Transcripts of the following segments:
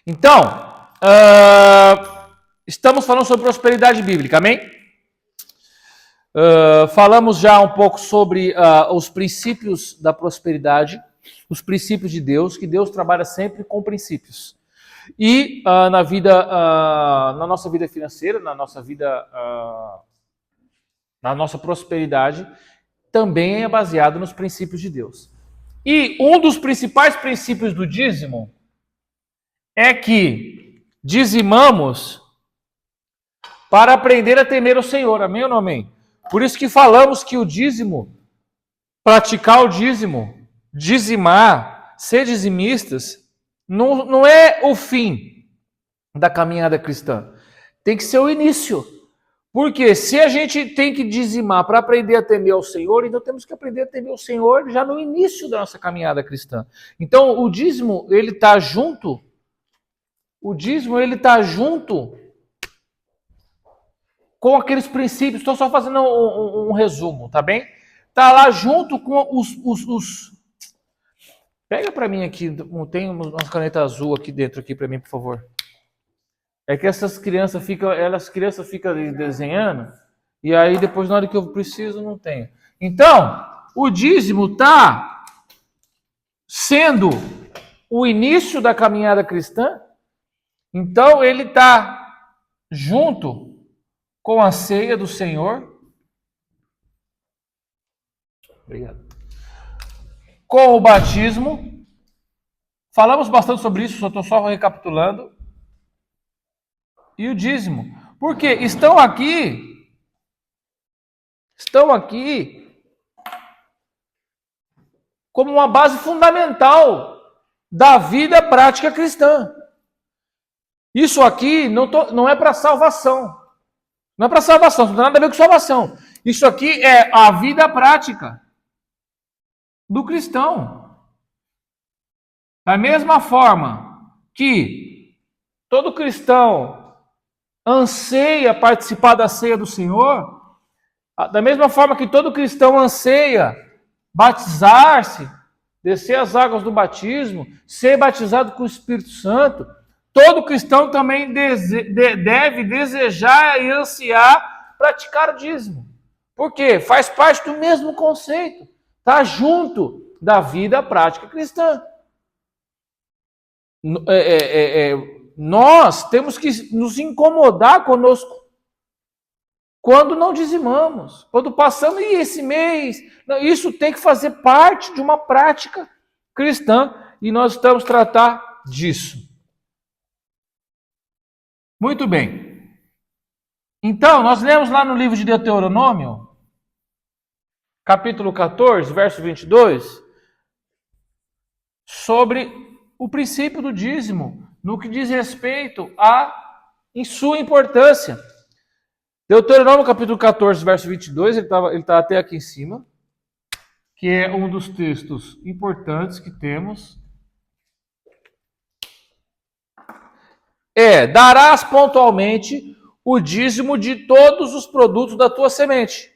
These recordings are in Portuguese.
Então, estamos falando sobre prosperidade bíblica, amém? Falamos já um pouco sobre os princípios da prosperidade, os princípios de Deus, que Deus trabalha sempre com princípios. E na nossa vida financeira, na nossa prosperidade, também é baseado nos princípios de Deus. E um dos principais princípios do dízimo é que dizimamos para aprender a temer o Senhor. Amém ou não amém? Por isso que falamos que o dízimo, praticar o dízimo, dizimar, ser dizimistas, não é o fim da caminhada cristã. Tem que ser o início. Porque se a gente tem que dizimar para aprender a temer ao Senhor, então temos que aprender a temer ao Senhor já no início da nossa caminhada cristã. Então o dízimo, ele está junto. O dízimo, ele está junto com aqueles princípios. Estou só fazendo um resumo, tá bem? Está lá junto com os... Pega para mim aqui, tem umas canetas azul aqui dentro aqui para mim, por favor. É que essas crianças ficam desenhando e aí depois na hora que eu preciso não tem. Então, o dízimo está sendo o início da caminhada cristã. Então ele está junto com a ceia do Senhor. Obrigado. Com o batismo. Falamos bastante sobre isso, estou só recapitulando. E o dízimo. Porque estão aqui como uma base fundamental da vida prática cristã. Isso aqui não é para salvação. Não é para salvação, não tem nada a ver com salvação. Isso aqui é a vida prática do cristão. Da mesma forma que todo cristão anseia participar da ceia do Senhor, da mesma forma que todo cristão anseia batizar-se, descer as águas do batismo, ser batizado com o Espírito Santo, todo cristão também deve desejar e ansiar praticar o dízimo. Por quê? Faz parte do mesmo conceito. Está junto da vida prática cristã. Nós temos que nos incomodar conosco quando não dizimamos, quando passamos esse mês. Isso tem que fazer parte de uma prática cristã e nós estamos tratando disso. Muito bem. Então, nós lemos lá no livro de Deuteronômio, capítulo 14, verso 22, sobre o princípio do dízimo, no que diz respeito em sua importância. Deuteronômio capítulo 14, verso 22, ele está até aqui em cima, que é um dos textos importantes que temos. Darás pontualmente o dízimo de todos os produtos da tua semente,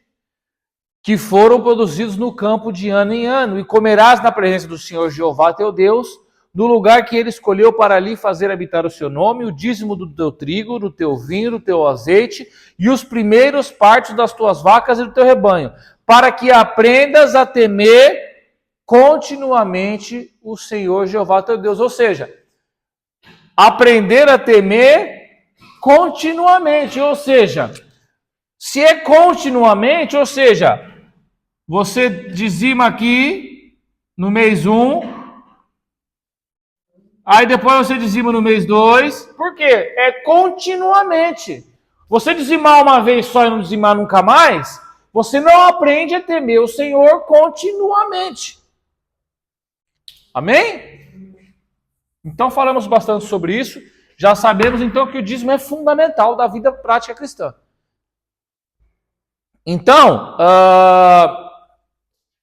que foram produzidos no campo de ano em ano, e comerás na presença do Senhor Jeová teu Deus, no lugar que ele escolheu para ali fazer habitar o seu nome, o dízimo do teu trigo, do teu vinho, do teu azeite, e os primeiros partos das tuas vacas e do teu rebanho, para que aprendas a temer continuamente o Senhor Jeová teu Deus. Ou seja, aprender a temer continuamente, ou seja, se é continuamente, ou seja, você dizima aqui no mês 1, aí depois você dizima no mês 2, por quê? É continuamente. Você dizimar uma vez só e não dizimar nunca mais, você não aprende a temer o Senhor continuamente. Amém? Então falamos bastante sobre isso. Já sabemos então que o dízimo é fundamental da vida prática cristã. Então,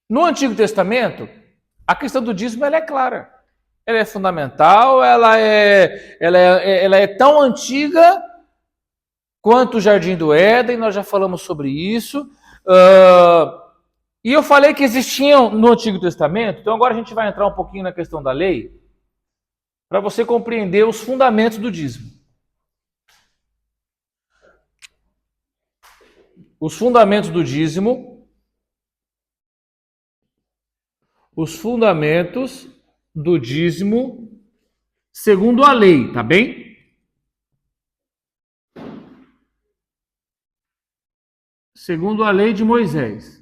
no Antigo Testamento, a questão do dízimo ela é clara. Ela é fundamental, ela é tão antiga quanto o Jardim do Éden, nós já falamos sobre isso. E eu falei que existiam no Antigo Testamento, então agora a gente vai entrar um pouquinho na questão da lei. para você compreender os fundamentos do dízimo. Os fundamentos do dízimo. Os fundamentos do dízimo segundo a lei, tá bem? Segundo a lei de Moisés.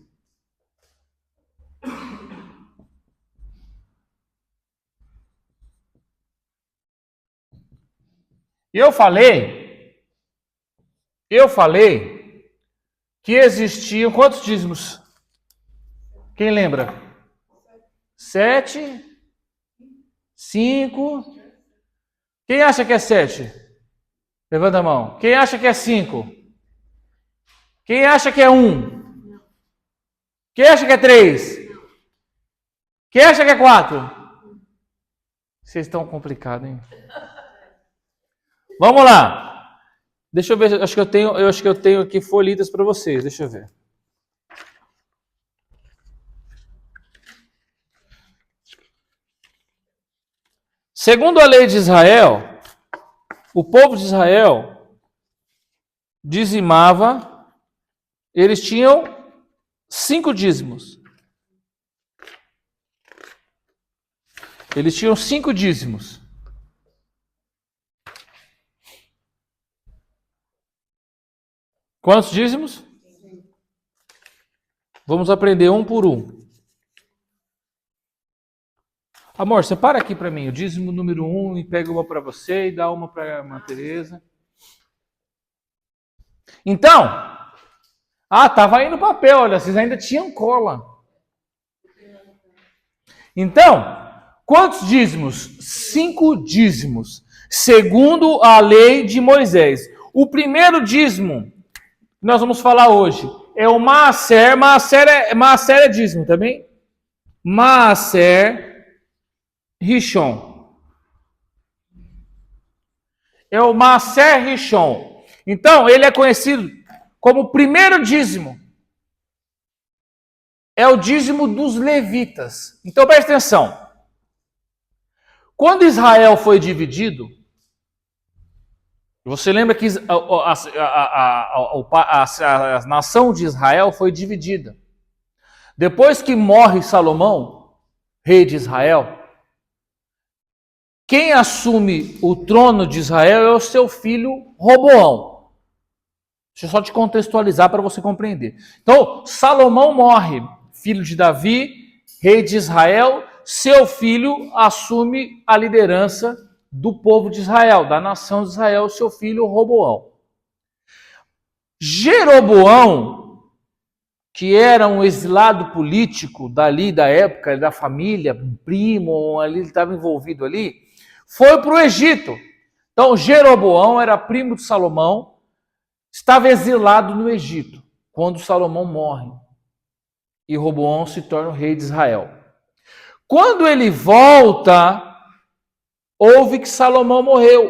Eu falei que existiam quantos dízimos? Quem lembra? 7, 5. Quem acha que é 7? Levanta a mão. Quem acha que é 5? Quem acha que é 1? Quem acha que é 3? Quem acha que é 4? Vocês estão complicados, hein? Vamos lá. Deixa eu ver, eu acho que eu tenho aqui folhitas para vocês, deixa eu ver. Segundo a lei de Israel, o povo de Israel dizimava, eles tinham 5 dízimos. Eles tinham 5 dízimos. Quantos dízimos? Vamos aprender um por um. Amor, separa aqui para mim o dízimo número 1 e pega uma para você e dá uma para a irmã Tereza. Então, tava aí no papel, olha, vocês ainda tinham cola. Então, quantos dízimos? 5 dízimos, segundo a lei de Moisés. O primeiro dízimo que nós vamos falar hoje é o Maaser. Maaser é dízimo também? Maaser Rishon. É o Maaser Rishon. Então, ele é conhecido como o primeiro dízimo. É o dízimo dos levitas. Então, preste atenção. Quando Israel foi dividido, você lembra que a nação de Israel foi dividida. Depois que morre Salomão, rei de Israel, quem assume o trono de Israel é o seu filho Roboão. Deixa eu só te contextualizar para você compreender. Então, Salomão morre, filho de Davi, rei de Israel, seu filho assume a liderança do povo de Israel, da nação de Israel, seu filho Roboão. Jeroboão, que era um exilado político dali da época, da família, um primo, ali ele estava envolvido ali, foi para o Egito. Então, Jeroboão era primo de Salomão, estava exilado no Egito, quando Salomão morre. E Roboão se torna o rei de Israel. Quando ele volta, ouve que Salomão morreu.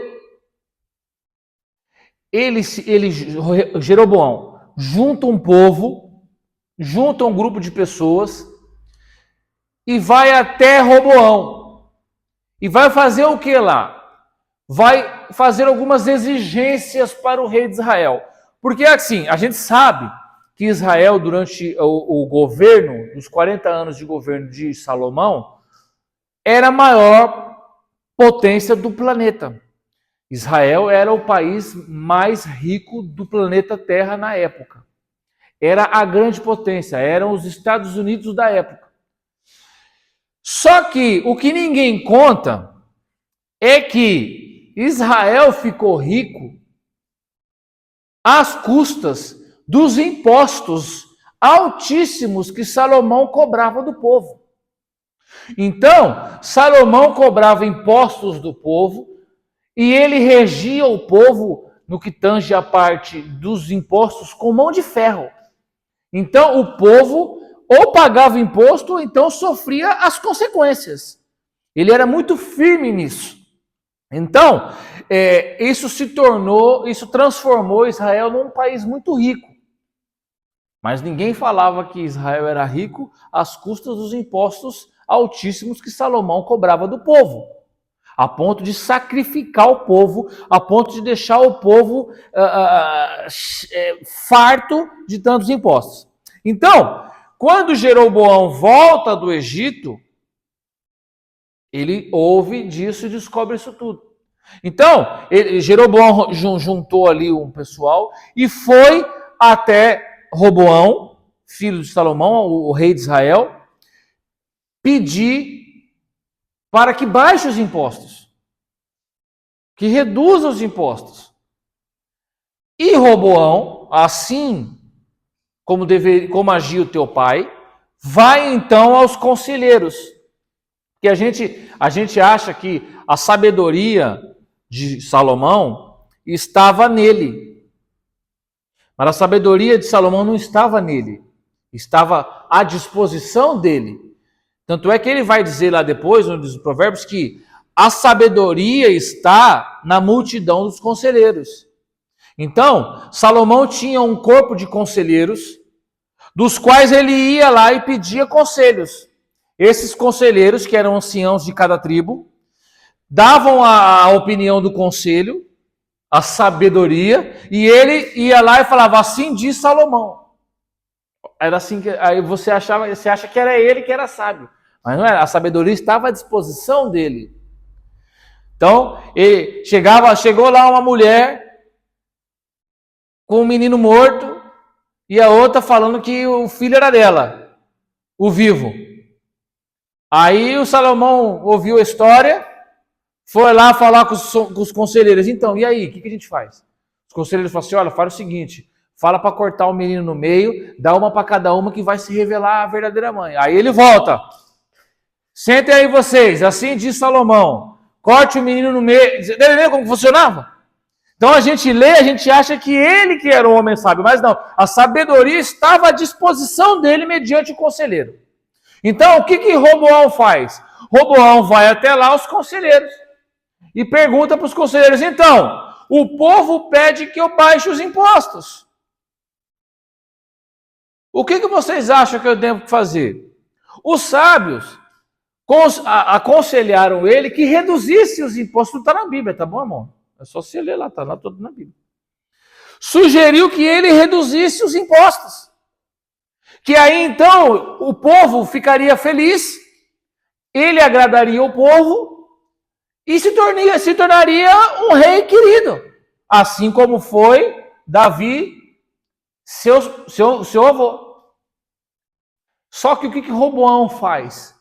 Jeroboão, junta um povo, junta um grupo de pessoas e vai até Roboão. E vai fazer o que lá? Vai fazer algumas exigências para o rei de Israel. Porque assim, a gente sabe que Israel, durante o governo, os 40 anos de governo de Salomão, era a maior potência do planeta. Israel era o país mais rico do planeta Terra na época. Era a grande potência, eram os Estados Unidos da época. Só que o que ninguém conta é que Israel ficou rico às custas dos impostos altíssimos que Salomão cobrava do povo. Então, Salomão cobrava impostos do povo e ele regia o povo no que tange a parte dos impostos com mão de ferro. Então, o povo ou pagava imposto ou então sofria as consequências. Ele era muito firme nisso. Então, isso transformou Israel num país muito rico. Mas ninguém falava que Israel era rico às custas dos impostos altíssimos que Salomão cobrava do povo. a ponto de sacrificar o povo, a ponto de deixar o povo farto de tantos impostos. Então, quando Jeroboão volta do Egito, ele ouve disso e descobre isso tudo. Então, Jeroboão juntou ali um pessoal e foi até Roboão, filho de Salomão, o rei de Israel, pedir para que baixe os impostos, que reduza os impostos. E Roboão, assim como agia o teu pai, vai então aos conselheiros. Porque a gente acha que a sabedoria de Salomão estava nele. Mas a sabedoria de Salomão não estava nele. Estava à disposição dele. Tanto é que ele vai dizer lá depois, nos Provérbios, que a sabedoria está na multidão dos conselheiros. Então, Salomão tinha um corpo de conselheiros, dos quais ele ia lá e pedia conselhos. Esses conselheiros, que eram anciãos de cada tribo, davam a opinião do conselho, a sabedoria, e ele ia lá e falava, assim diz Salomão. Era assim que aí você acha que era ele que era sábio. Mas não era, a sabedoria estava à disposição dele. Então, chegou lá uma mulher com um menino morto e a outra falando que o filho era dela, o vivo. Aí o Salomão ouviu a história, foi lá falar com os conselheiros. Então, e aí, o que a gente faz? Os conselheiros falaram assim, olha, faz o seguinte, fala para cortar o menino no meio, dá uma para cada uma que vai se revelar a verdadeira mãe. Aí ele volta. Sentem aí vocês, assim diz Salomão, corte o menino no meio. Lembra como funcionava? Então a gente lê, a gente acha que ele que era o homem sábio, mas não, a sabedoria estava à disposição dele mediante o conselheiro. Então o que Roboão faz? Roboão vai até lá os conselheiros e pergunta para os conselheiros, então, o povo pede que eu baixe os impostos. O que vocês acham que eu devo fazer? Os sábios aconselharam ele que reduzisse os impostos. Tudo está na Bíblia, tá bom, irmão? É só você ler lá, está lá tudo na Bíblia. Sugeriu que ele reduzisse os impostos. Que aí então o povo ficaria feliz, ele agradaria o povo e se tornaria um rei querido. Assim como foi Davi, seu avô. Só que o que Roboão faz?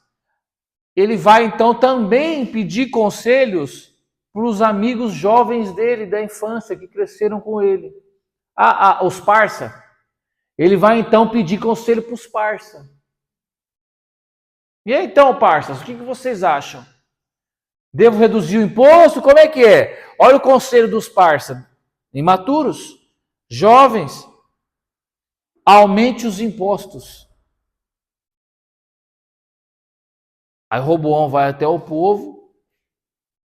Ele vai então também pedir conselhos para os amigos jovens dele, da infância, que cresceram com ele. Os parça. Ele vai então pedir conselho para os parça. E aí então, parças, o que vocês acham? Devo reduzir o imposto? Como é que é? Olha o conselho dos parça. Imaturos, jovens, aumente os impostos. Aí Roboão vai até o povo,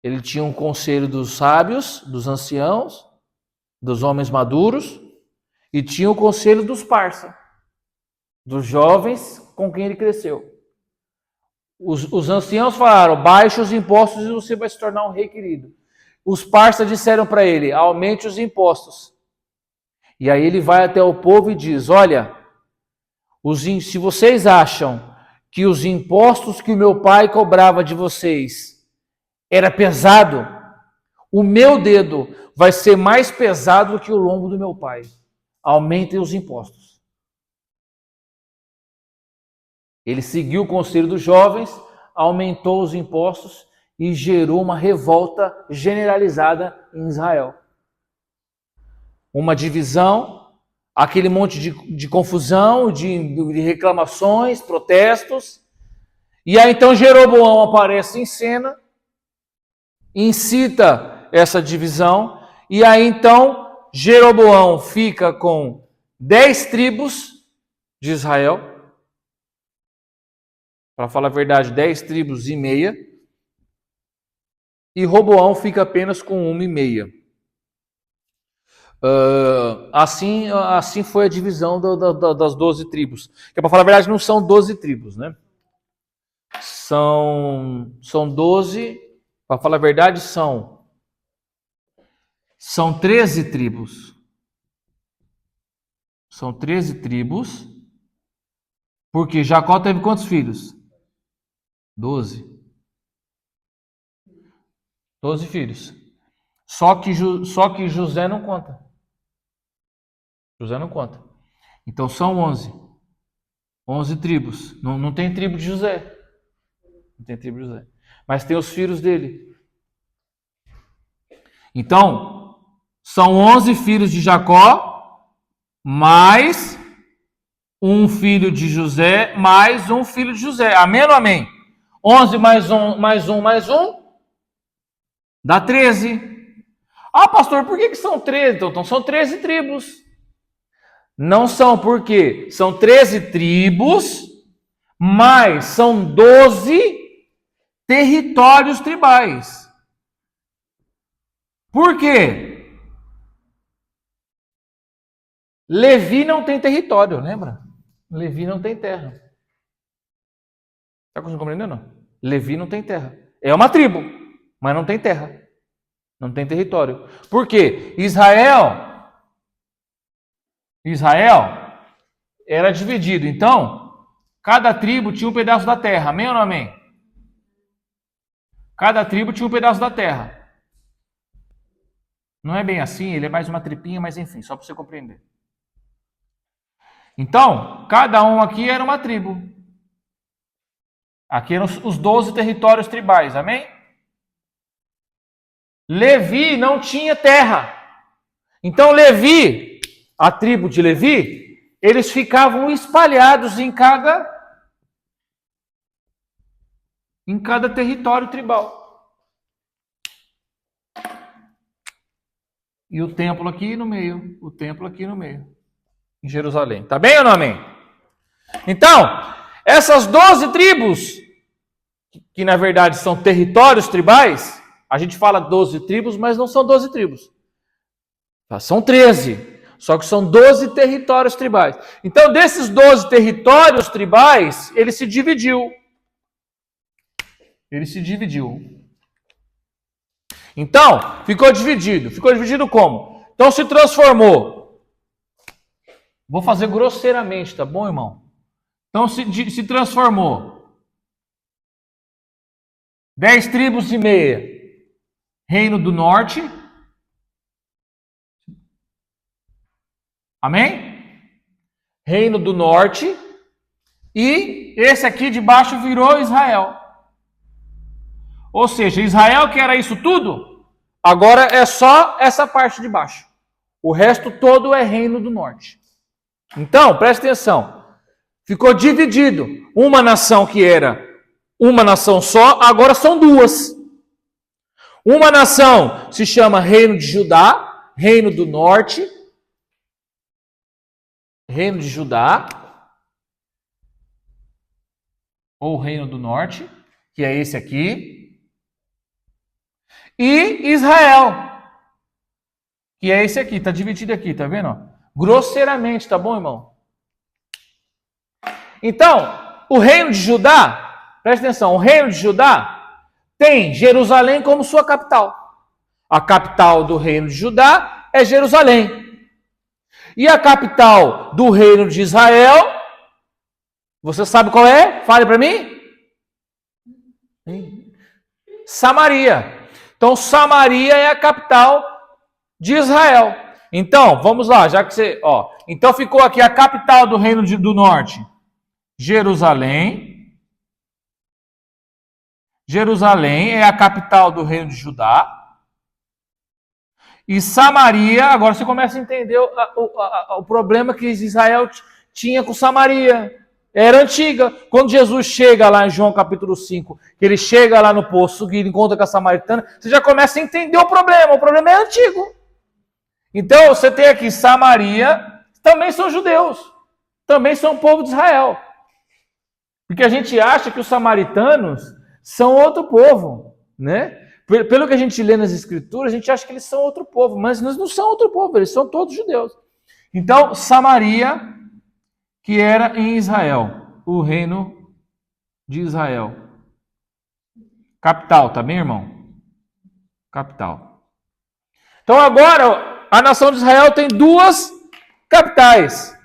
ele tinha um conselho dos sábios, dos anciãos, dos homens maduros, e tinha o conselho dos parça, dos jovens com quem ele cresceu. Os anciãos falaram, baixe os impostos e você vai se tornar um rei querido. Os parça disseram para ele, aumente os impostos. E aí ele vai até o povo e diz, olha, se vocês acham que os impostos que o meu pai cobrava de vocês era pesado, o meu dedo vai ser mais pesado do que o lombo do meu pai. Aumentem os impostos. Ele seguiu o conselho dos jovens, aumentou os impostos e gerou uma revolta generalizada em Israel. Uma divisão, aquele monte de confusão, de reclamações, protestos. E aí então Jeroboão aparece em cena, incita essa divisão, e aí então Jeroboão fica com 10 tribos de Israel, para falar a verdade, 10 tribos e meia, e Roboão fica apenas com 1,5. Assim foi a divisão das 12 tribos. Que, para falar a verdade, não são 12 tribos, né? São 12 Para falar a verdade, são 13 tribos. São 13 tribos. Porque Jacó teve quantos filhos? 12. 12 filhos. Só que José não conta. José não conta. Então são 11. 11 tribos. Não tem tribo de José. Não tem tribo de José. Mas tem os filhos dele. Então, são 11 filhos de Jacó, mais um filho de José, mais um filho de José. Amém ou amém? 11 mais um, dá 13. Ah, pastor, por que são 13? Então são 13 tribos. Não são, porque são 13 tribos, mas são 12 territórios tribais. Por quê? Levi não tem território, lembra? Levi não tem terra. Está compreendendo? Levi não tem terra. É uma tribo, mas não tem terra. Não tem território. Por quê? Israel era dividido. Então, cada tribo tinha um pedaço da terra. Amém ou não amém? Cada tribo tinha um pedaço da terra. Não é bem assim, ele é mais uma tripinha, mas enfim, só para você compreender. Então, cada um aqui era uma tribo. Aqui eram os 12 territórios tribais, amém? Levi não tinha terra. Então, Levi, a tribo de Levi, eles ficavam espalhados em cada território tribal. E o templo aqui no meio, em Jerusalém. Tá bem ou não amém? Então, essas 12 tribos, que na verdade são territórios tribais, a gente fala 12 tribos, mas não são 12 tribos. São 13, só que são 12 territórios tribais. Então, desses 12 territórios tribais, ele se dividiu. Então, ficou dividido. Ficou dividido como? Então, se transformou. Vou fazer grosseiramente, tá bom, irmão? Então, se transformou. 10 tribos e meia. Reino do Norte. Amém? Reino do Norte. E esse aqui de baixo virou Israel. Ou seja, Israel, que era isso tudo, agora é só essa parte de baixo. O resto todo é Reino do Norte. Então, preste atenção. Ficou dividido. Uma nação que era uma nação só, agora são duas. Uma nação se chama Reino de Judá, Reino do Norte. Reino de Judá. Ou Reino do Norte, que é esse aqui. E Israel, que é esse aqui, está dividido aqui, tá vendo? Grosseiramente, tá bom, irmão? Então, o reino de Judá, presta atenção, o reino de Judá tem Jerusalém como sua capital. A capital do reino de Judá é Jerusalém. E a capital do reino de Israel, você sabe qual é? Fale para mim. Samaria. Então, Samaria é a capital de Israel. Então, vamos lá, já que você... então, ficou aqui a capital do Reino do Norte. Jerusalém. Jerusalém é a capital do Reino de Judá. E Samaria, agora você começa a entender o problema que Israel tinha com Samaria. Era antiga. Quando Jesus chega lá em João capítulo 5, que ele chega lá no poço, que ele encontra com a samaritana, você já começa a entender o problema. O problema é antigo. Então, você tem aqui Samaria, também são judeus. Também são povo de Israel. Porque a gente acha que os samaritanos são outro povo, né? Pelo que a gente lê nas escrituras, a gente acha que eles são outro povo, mas eles não são outro povo, eles são todos judeus. Então, Samaria, que era em Israel, o reino de Israel. Capital, tá bem, irmão? capital. Então agora a nação de Israel tem 2 capitais.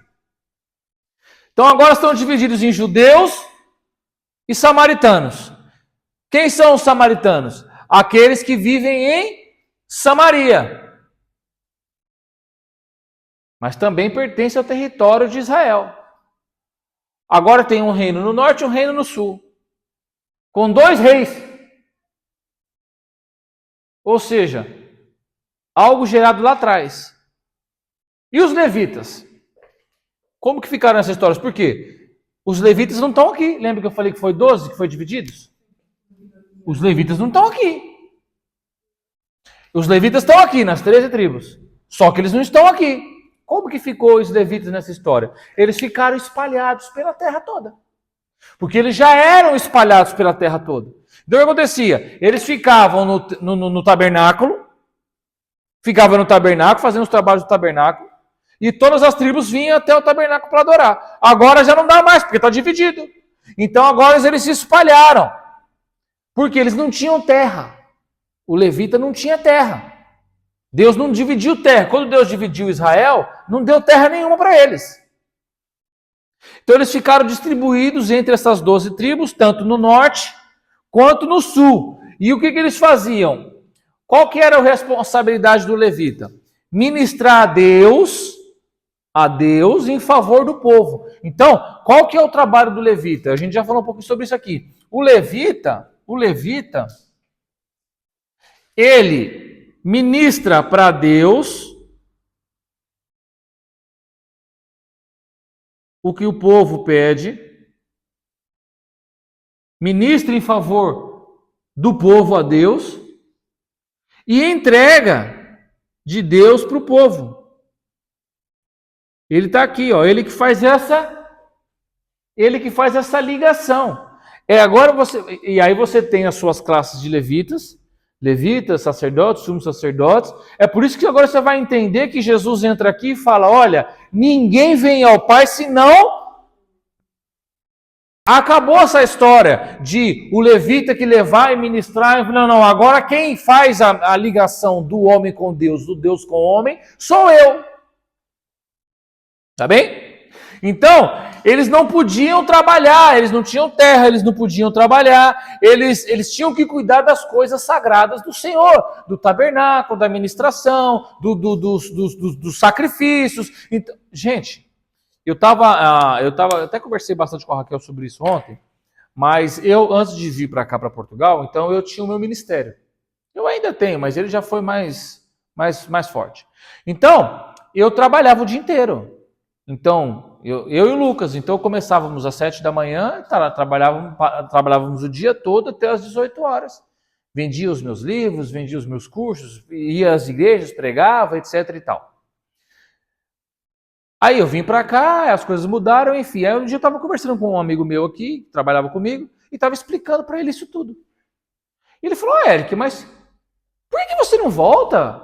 Então agora estão divididos em judeus e samaritanos. Quem são os samaritanos? Aqueles que vivem em Samaria. Mas também pertence ao território de Israel. Agora tem um reino no norte e um reino no sul. Com 2 reis. Ou seja, algo gerado lá atrás. E os levitas? Como que ficaram nessas histórias? Por quê? Os levitas não estão aqui. Lembra que eu falei que foi 12 que foi divididos? Os levitas não estão aqui. Os levitas estão aqui nas 13 tribos. Só que eles não estão aqui. Como que ficou os levitas nessa história? Eles ficaram espalhados pela terra toda. Porque eles já eram espalhados pela terra toda. Então o que acontecia? Eles ficavam no tabernáculo, fazendo os trabalhos do tabernáculo, e todas as tribos vinham até o tabernáculo para adorar. Agora já não dá mais, porque está dividido. Então agora eles se espalharam. Porque eles não tinham terra. O levita não tinha terra. Deus não dividiu terra. Quando Deus dividiu Israel, não deu terra nenhuma para eles. Então eles ficaram distribuídos entre essas 12 tribos, tanto no norte quanto no sul. E o que eles faziam? Qual que era a responsabilidade do levita? Ministrar a Deus em favor do povo. Então, qual que é o trabalho do levita? A gente já falou um pouco sobre isso aqui. O levita, ele ministra para Deus o que o povo pede, ministra em favor do povo a Deus e entrega de Deus para o povo. Ele está aqui, ó, ele que faz essa ligação. E aí você tem as suas classes de levitas, sacerdotes, sumos sacerdotes. É por isso que agora você vai entender que Jesus entra aqui e fala: olha, ninguém vem ao Pai senão... Acabou essa história de o levita que levar e ministrar. Não, agora quem faz a ligação do homem com Deus, do Deus com o homem, sou eu. Tá bem? Então, eles não podiam trabalhar, eles não tinham terra, eles não podiam trabalhar, eles tinham que cuidar das coisas sagradas do Senhor, do tabernáculo, da ministração, dos sacrifícios. Então, gente, eu até conversei bastante com a Raquel sobre isso ontem, mas eu, antes de vir para cá, para Portugal, então eu tinha o meu ministério. Eu ainda tenho, mas ele já foi mais forte. Então, eu trabalhava o dia inteiro. Então, eu e o Lucas, então começávamos às 7 da manhã, trabalhávamos o dia todo até às 18 horas. Vendia os meus livros, vendia os meus cursos, ia às igrejas, pregava, etc e tal. Aí eu vim para cá, as coisas mudaram, enfim. Aí um dia eu estava conversando com um amigo meu aqui, que trabalhava comigo, e estava explicando para ele isso tudo. E ele falou: Eric, mas por que você não volta?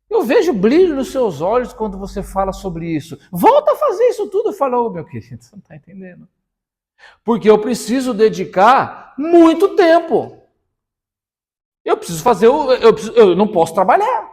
Eu vejo brilho nos seus olhos quando você fala sobre isso. Volta a fazer isso tudo. Eu falo: meu querido, você não está entendendo. Porque eu preciso dedicar muito tempo. Eu preciso fazer, eu não posso trabalhar.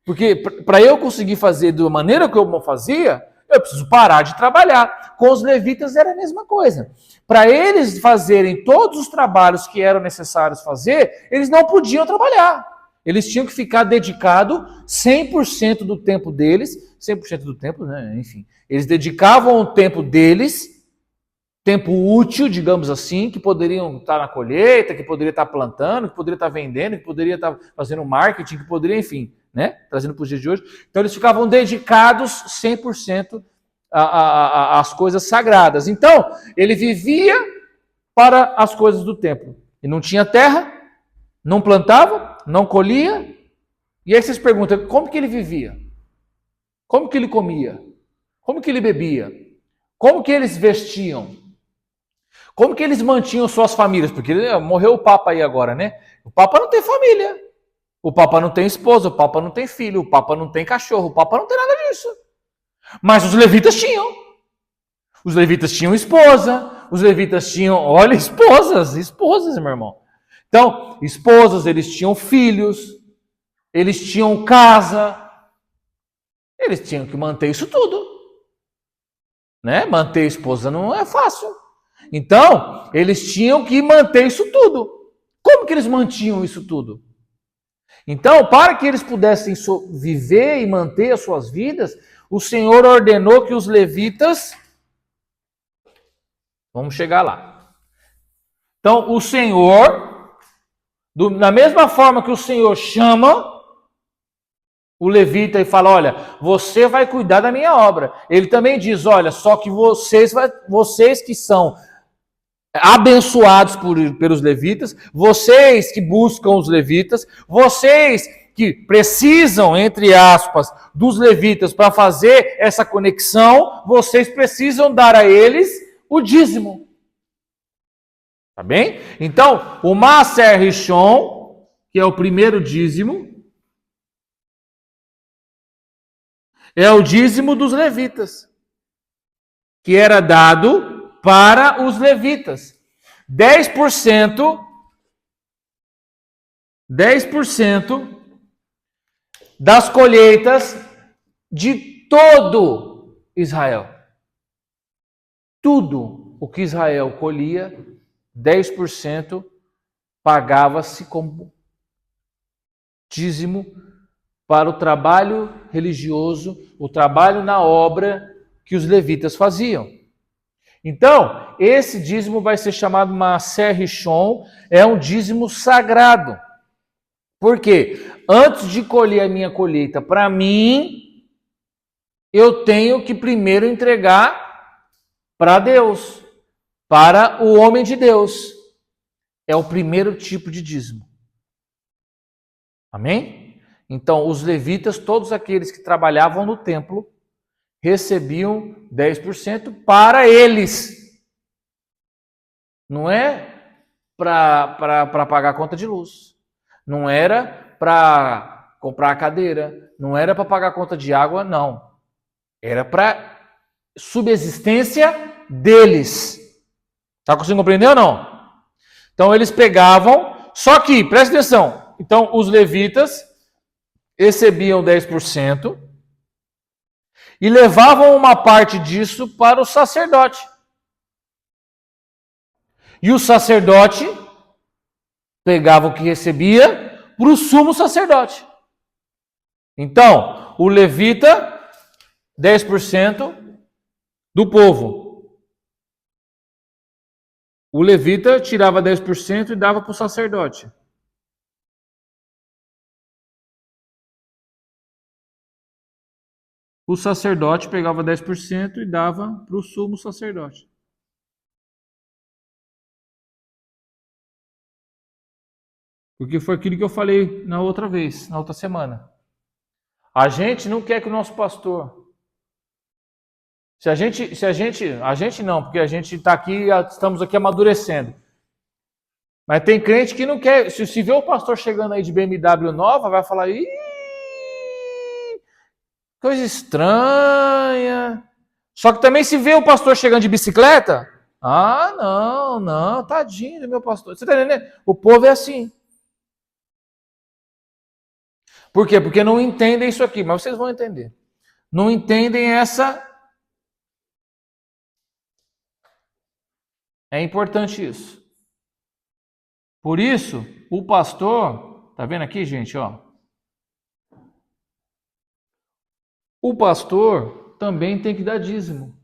Porque para eu conseguir fazer da maneira que eu fazia, eu preciso parar de trabalhar. Com os levitas era a mesma coisa. Para eles fazerem todos os trabalhos que eram necessários fazer, eles não podiam trabalhar. Eles tinham que ficar dedicado 100% do tempo deles, 100% do tempo, né? Enfim. Eles dedicavam o tempo deles, tempo útil, digamos assim, que poderiam estar na colheita, que poderia estar plantando, que poderia estar vendendo, que poderia estar fazendo marketing, que poderia, enfim, né? Trazendo para os dias de hoje. Então eles ficavam dedicados 100% às coisas sagradas. Então, ele vivia para as coisas do templo. E não tinha terra, não plantava, não colhia. E aí vocês perguntam: como que ele vivia? Como que ele comia? Como que ele bebia? Como que eles vestiam? Como que eles mantinham suas famílias? Porque morreu o Papa aí agora, né? O Papa não tem família. O Papa não tem esposa, o Papa não tem filho, o Papa não tem cachorro, o Papa não tem nada disso. Mas os levitas tinham. Os levitas tinham esposa, os levitas tinham, olha, esposas, meu irmão. Então, esposas, eles tinham filhos, eles tinham casa, eles tinham que manter isso tudo. Né? Manter a esposa não é fácil. Então, eles tinham que manter isso tudo. Como que eles mantinham isso tudo? Então, para que eles pudessem viver e manter as suas vidas, o Senhor ordenou que os levitas... Vamos chegar lá. Então, o Senhor, da mesma forma que o Senhor chama o levita e fala, olha, você vai cuidar da minha obra. Ele também diz, olha, só que vocês que são abençoados pelos levitas, vocês que buscam os levitas, vocês que precisam, entre aspas, dos levitas para fazer essa conexão, vocês precisam dar a eles o dízimo. Tá bem? Então, o Maaser Rishon, que é o primeiro dízimo, é o dízimo dos levitas, que era dado para os levitas. 10% das colheitas de todo Israel. Tudo o que Israel colhia, 10% pagava-se como dízimo para o trabalho religioso, o trabalho na obra que os levitas faziam. Então, esse dízimo vai ser chamado Maaser Rishon, é um dízimo sagrado. Por quê? Antes de colher a minha colheita para mim, eu tenho que primeiro entregar para Deus, para o homem de Deus. É o primeiro tipo de dízimo. Amém? Então, os levitas, todos aqueles que trabalhavam no templo, recebiam 10% para eles. Não é para pagar a conta de luz. Não era para comprar a cadeira. Não era para pagar a conta de água, não. Era para subsistência deles. Está conseguindo compreender ou não? Então eles pegavam, só que, presta atenção, então os levitas recebiam 10%, e levavam uma parte disso para o sacerdote. E o sacerdote pegava o que recebia para o sumo sacerdote. Então, o levita, 10% do povo. O levita tirava 10% e dava para o sacerdote. O sacerdote pegava 10% e dava para o sumo sacerdote. Porque foi aquilo que eu falei na outra vez, na outra semana. A gente não quer que o nosso pastor... A gente não, porque a gente está aqui, estamos aqui amadurecendo. Mas tem crente que não quer, se vê o pastor chegando aí de BMW nova, vai falar, ih, coisa estranha. Só que também se vê o pastor chegando de bicicleta, não, tadinho do meu pastor. Você está entendendo? O povo é assim. Por quê? Porque não entendem isso aqui, mas vocês vão entender. Não entendem essa... É importante isso. Por isso, o pastor, tá vendo aqui, gente, ó? O pastor também tem que dar dízimo.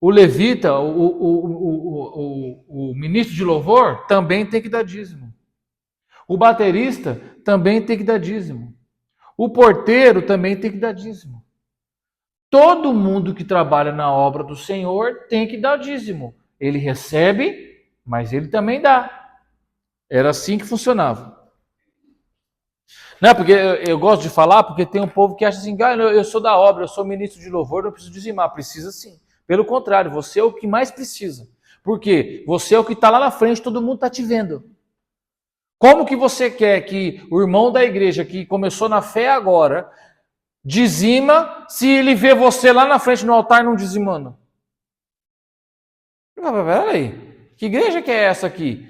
O levita, o ministro de louvor, também tem que dar dízimo. O baterista também tem que dar dízimo. O porteiro também tem que dar dízimo. Todo mundo que trabalha na obra do Senhor tem que dar dízimo. Ele recebe, mas ele também dá. Era assim que funcionava. Não é porque eu gosto de falar, porque tem um povo que acha assim, eu sou da obra, eu sou ministro de louvor, não preciso dizimar. Precisa sim. Pelo contrário, você é o que mais precisa. Por quê? Você é o que está lá na frente, todo mundo está te vendo. Como que você quer que o irmão da igreja, que começou na fé agora, dizima se ele vê você lá na frente no altar não dizimando? Peraí, que igreja que é essa aqui?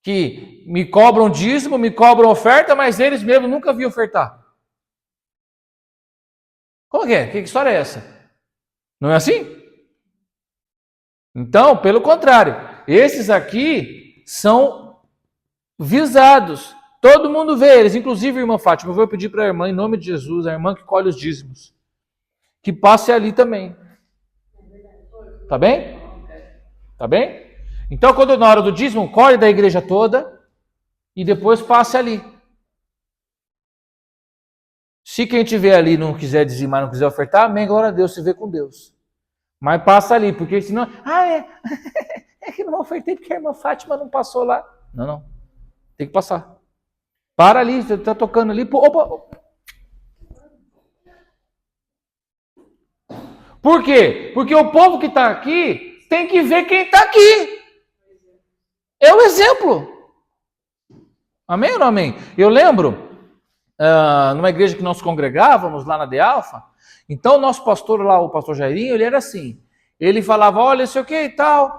que me cobram dízimo, me cobram oferta, mas eles mesmos nunca vi ofertar. Como que é? Que história é essa? Não é assim? Então, pelo contrário, esses aqui são visados. Todo mundo vê eles, inclusive a irmã Fátima. Eu vou pedir para a irmã, em nome de Jesus, a irmã que colhe os dízimos, que passe ali também. Tá bem? Tá bem? Então, quando na hora do dízimo, colhe da igreja toda e depois passe ali. Se quem tiver ali não quiser dizimar, não quiser ofertar, amém, glória a Deus, se vê com Deus. Mas passa ali, porque senão, é que não ofertei porque a irmã Fátima não passou lá. Não, tem que passar. Para ali, você está tocando ali, opa. Por quê? Porque o povo que está aqui tem que ver quem está aqui. É o exemplo. Amém ou não amém? Eu lembro, numa igreja que nós congregávamos lá na De Alfa, então o nosso pastor lá, o pastor Jairinho, ele era assim. Ele falava, olha, isso aqui e tal.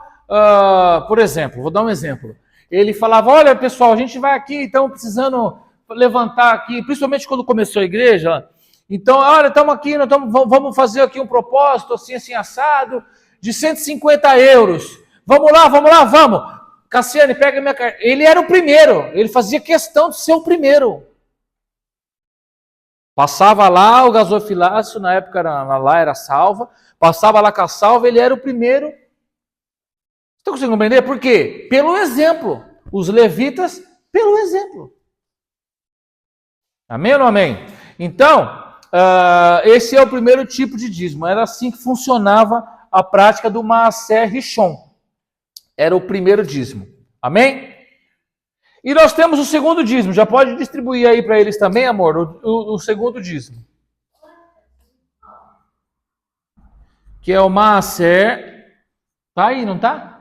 Por exemplo, vou dar um exemplo. Ele falava, olha pessoal, a gente vai aqui, estamos precisando levantar aqui, principalmente quando começou a igreja. Então, olha, estamos aqui, vamos fazer aqui um propósito, assim, assado, de 150 euros. Vamos lá, vamos. Cassiane, pega minha carta. Ele era o primeiro, ele fazia questão de ser o primeiro. Passava lá o gasofilácio, na época lá era salva, passava lá com a salva, ele era o primeiro. Estão conseguindo compreender? Por quê? Pelo exemplo. Os levitas, pelo exemplo. Amém ou não amém? Então, esse é o primeiro tipo de dízimo. Era assim que funcionava a prática do Maaser Rishon. Era o primeiro dízimo. Amém? E nós temos o segundo dízimo. Já pode distribuir aí para eles também, amor, o segundo dízimo. Que é o Maaser. Tá aí, não tá?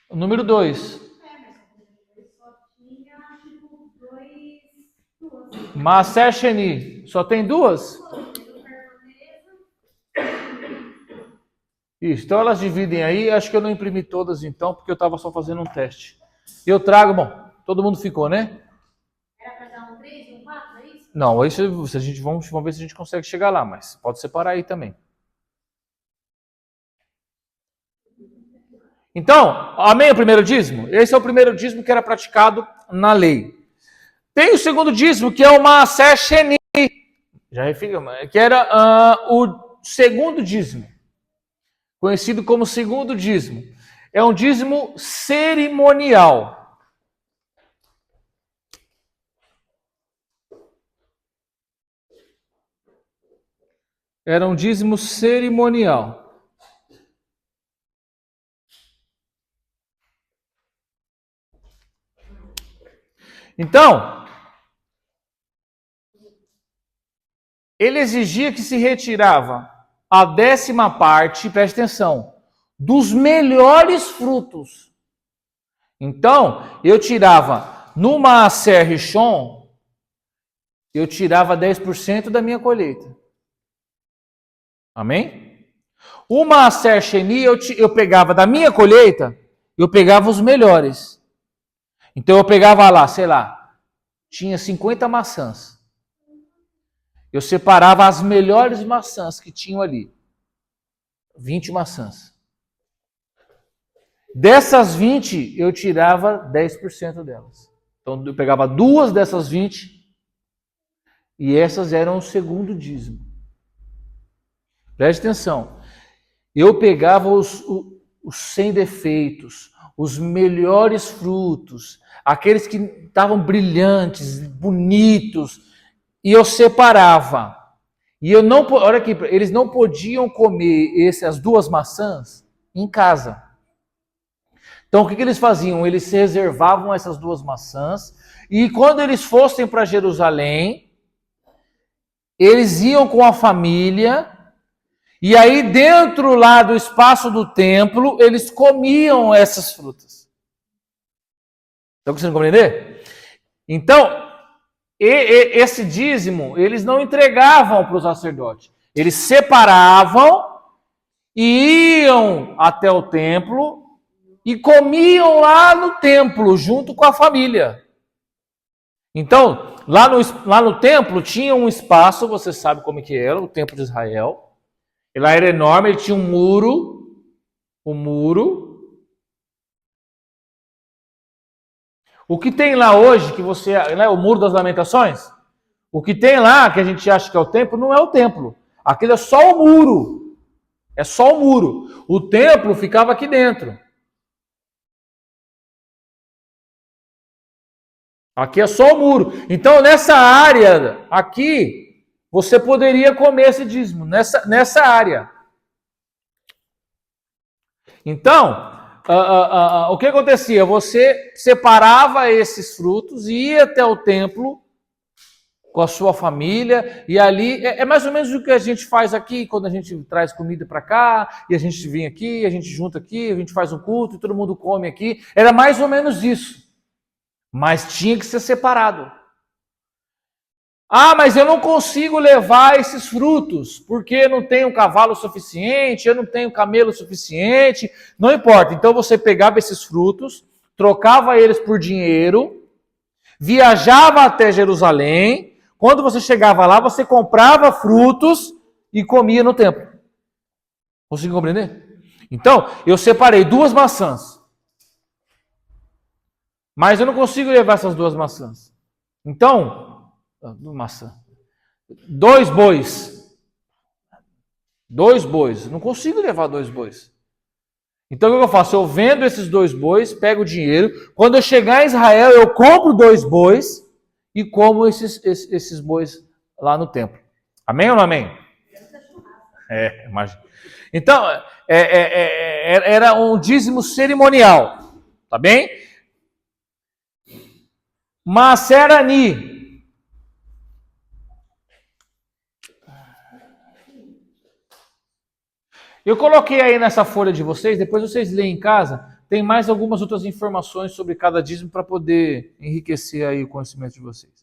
O número 2. Maaser Sheni. Só tem 2? Isso, então elas dividem aí. Acho que eu não imprimi todas então, porque eu estava só fazendo um teste. Eu trago, bom, todo mundo ficou, né? Era para dar um 3 e um 4, é isso? Não, isso vamos ver se a gente consegue chegar lá, mas pode separar aí também. Então, amém o primeiro dízimo? Esse é o primeiro dízimo que era praticado na lei. Tem o segundo dízimo, que é o Maaser Sheni, que era o segundo dízimo, conhecido como segundo dízimo. É um dízimo cerimonial. Era um dízimo cerimonial. Então, ele exigia que se retirava a 10ª parte, preste atenção, dos melhores frutos. Então, eu tirava no Maaser Rishon, eu tirava 10% da minha colheita. Amém? O Maaser Sheni, eu pegava da minha colheita, eu pegava os melhores. Então eu pegava lá, sei lá, tinha 50 maçãs. Eu separava as melhores maçãs que tinham ali. 20 maçãs. Dessas 20, eu tirava 10% delas. Então eu pegava 2 dessas 20 e essas eram o segundo dízimo. Preste atenção. Eu pegava os sem defeitos, os melhores frutos, aqueles que estavam brilhantes, bonitos, e eu separava. E eu não, olha aqui, eles não podiam comer as 2 maçãs em casa. Então o que eles faziam? Eles reservavam essas 2 maçãs e quando eles fossem para Jerusalém, eles iam com a família e aí dentro lá do espaço do templo, eles comiam essas frutas. Estão conseguindo compreender? Então, esse dízimo, eles não entregavam para o sacerdote. Eles separavam e iam até o templo e comiam lá no templo, junto com a família. Então, lá no templo tinha um espaço, você sabe como que era, o templo de Israel. Ele era enorme, ele tinha um muro. O que tem lá hoje, que você, né, o Muro das Lamentações, o que tem lá, que a gente acha que é o templo, não é o templo. Aquilo é só o muro. É só o muro. O templo ficava aqui dentro. Aqui é só o muro. Então, nessa área aqui, você poderia comer esse dízimo. Nessa área. Então, o que acontecia? Você separava esses frutos, ia até o templo com a sua família, e ali é mais ou menos o que a gente faz aqui, quando a gente traz comida para cá, e a gente vem aqui, a gente junta aqui, a gente faz um culto, e todo mundo come aqui. Era mais ou menos isso. Mas tinha que ser separado. Ah, mas eu não consigo levar esses frutos, porque não tenho cavalo suficiente, eu não tenho camelo suficiente, não importa. Então você pegava esses frutos, trocava eles por dinheiro, viajava até Jerusalém, quando você chegava lá, você comprava frutos e comia no templo. Conseguiu compreender? Então, eu separei 2 maçãs. Mas eu não consigo levar essas 2 maçãs. Então, 2 bois. 2 bois. Não consigo levar 2 bois. Então o que eu faço? Eu vendo esses 2 bois, pego o dinheiro. Quando eu chegar em Israel, eu compro 2 bois e como esses bois lá no templo. Amém ou não amém? Imagina. Então, era um dízimo cerimonial. Tá bem? Maaser Ani. Eu coloquei aí nessa folha de vocês, depois vocês leem em casa, tem mais algumas outras informações sobre cada dízimo para poder enriquecer aí o conhecimento de vocês.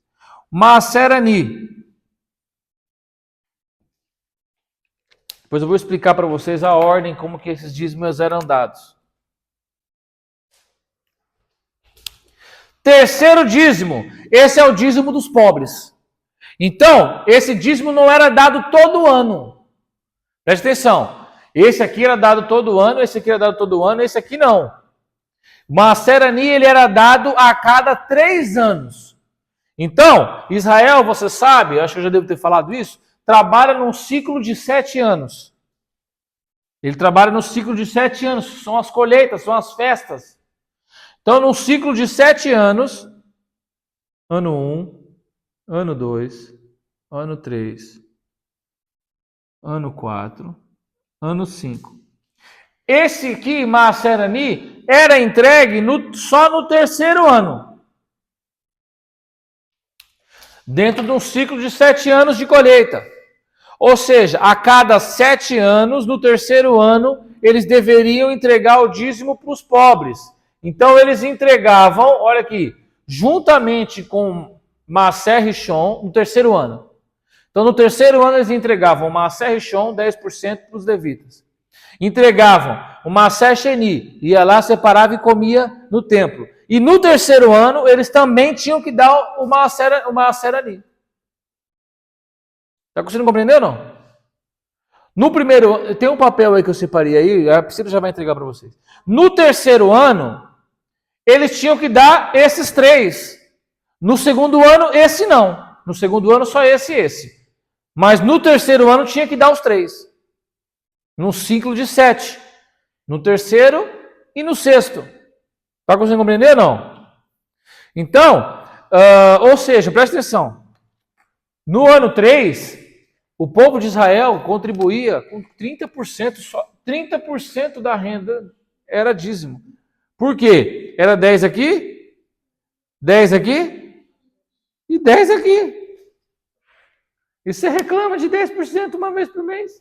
Maaser Ani. Depois eu vou explicar para vocês a ordem, como que esses dízimos eram dados. Terceiro dízimo, esse é o dízimo dos pobres. Então, esse dízimo não era dado todo ano. Preste atenção. Esse aqui era dado todo ano, esse aqui era dado todo ano, esse aqui não. O Maaser Ani, ele era dado a cada 3 anos. Então, Israel, você sabe, acho que eu já devo ter falado isso, trabalha num ciclo de 7 anos. Ele trabalha no ciclo de 7 anos, são as colheitas, são as festas. Então, num ciclo de 7 anos, ano 1, ano 2, ano 3, ano 4, ano 5. Esse aqui, Maaser Ani, era entregue só no 3º ano. Dentro de um ciclo de 7 anos de colheita. Ou seja, a cada 7 anos, no 3º ano, eles deveriam entregar o dízimo para os pobres. Então eles entregavam, olha aqui, juntamente com Maaser Rishon, no 3º ano. Então no 3º ano eles entregavam o Maaser Rishon, 10% para os levitas. Entregavam o Maaser Sheni, ia lá, separava e comia no templo. E no 3º ano eles também tinham que dar o Maaser Ani. Está conseguindo compreender ou não? No primeiro, tem um papel aí que eu separei aí, a Priscila já vai entregar para vocês. No 3º ano, eles tinham que dar esses 3. No 2º ano, esse não. No 2º ano, só esse e esse. Mas no 3º ano, tinha que dar os 3. Num ciclo de 7. No 3º e no 6º. Está conseguindo compreender ou não? Então, ou seja, presta atenção. No ano 3... o povo de Israel contribuía com 30%, só 30% da renda era dízimo. Por quê? Era 10 aqui, 10 aqui e 10 aqui. E você reclama de 10% uma vez por mês.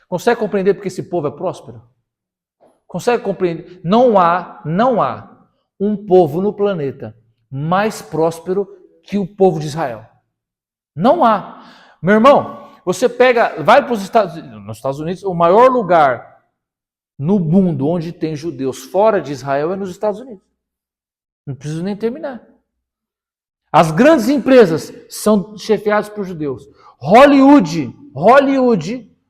Consegue compreender porque esse povo é próspero? Consegue compreender? Não há um povo no planeta mais próspero que o povo de Israel. Não há. Meu irmão, você vai para os Estados Unidos, o maior lugar no mundo onde tem judeus fora de Israel é nos Estados Unidos. Não preciso nem terminar. As grandes empresas são chefiadas por judeus. Hollywood,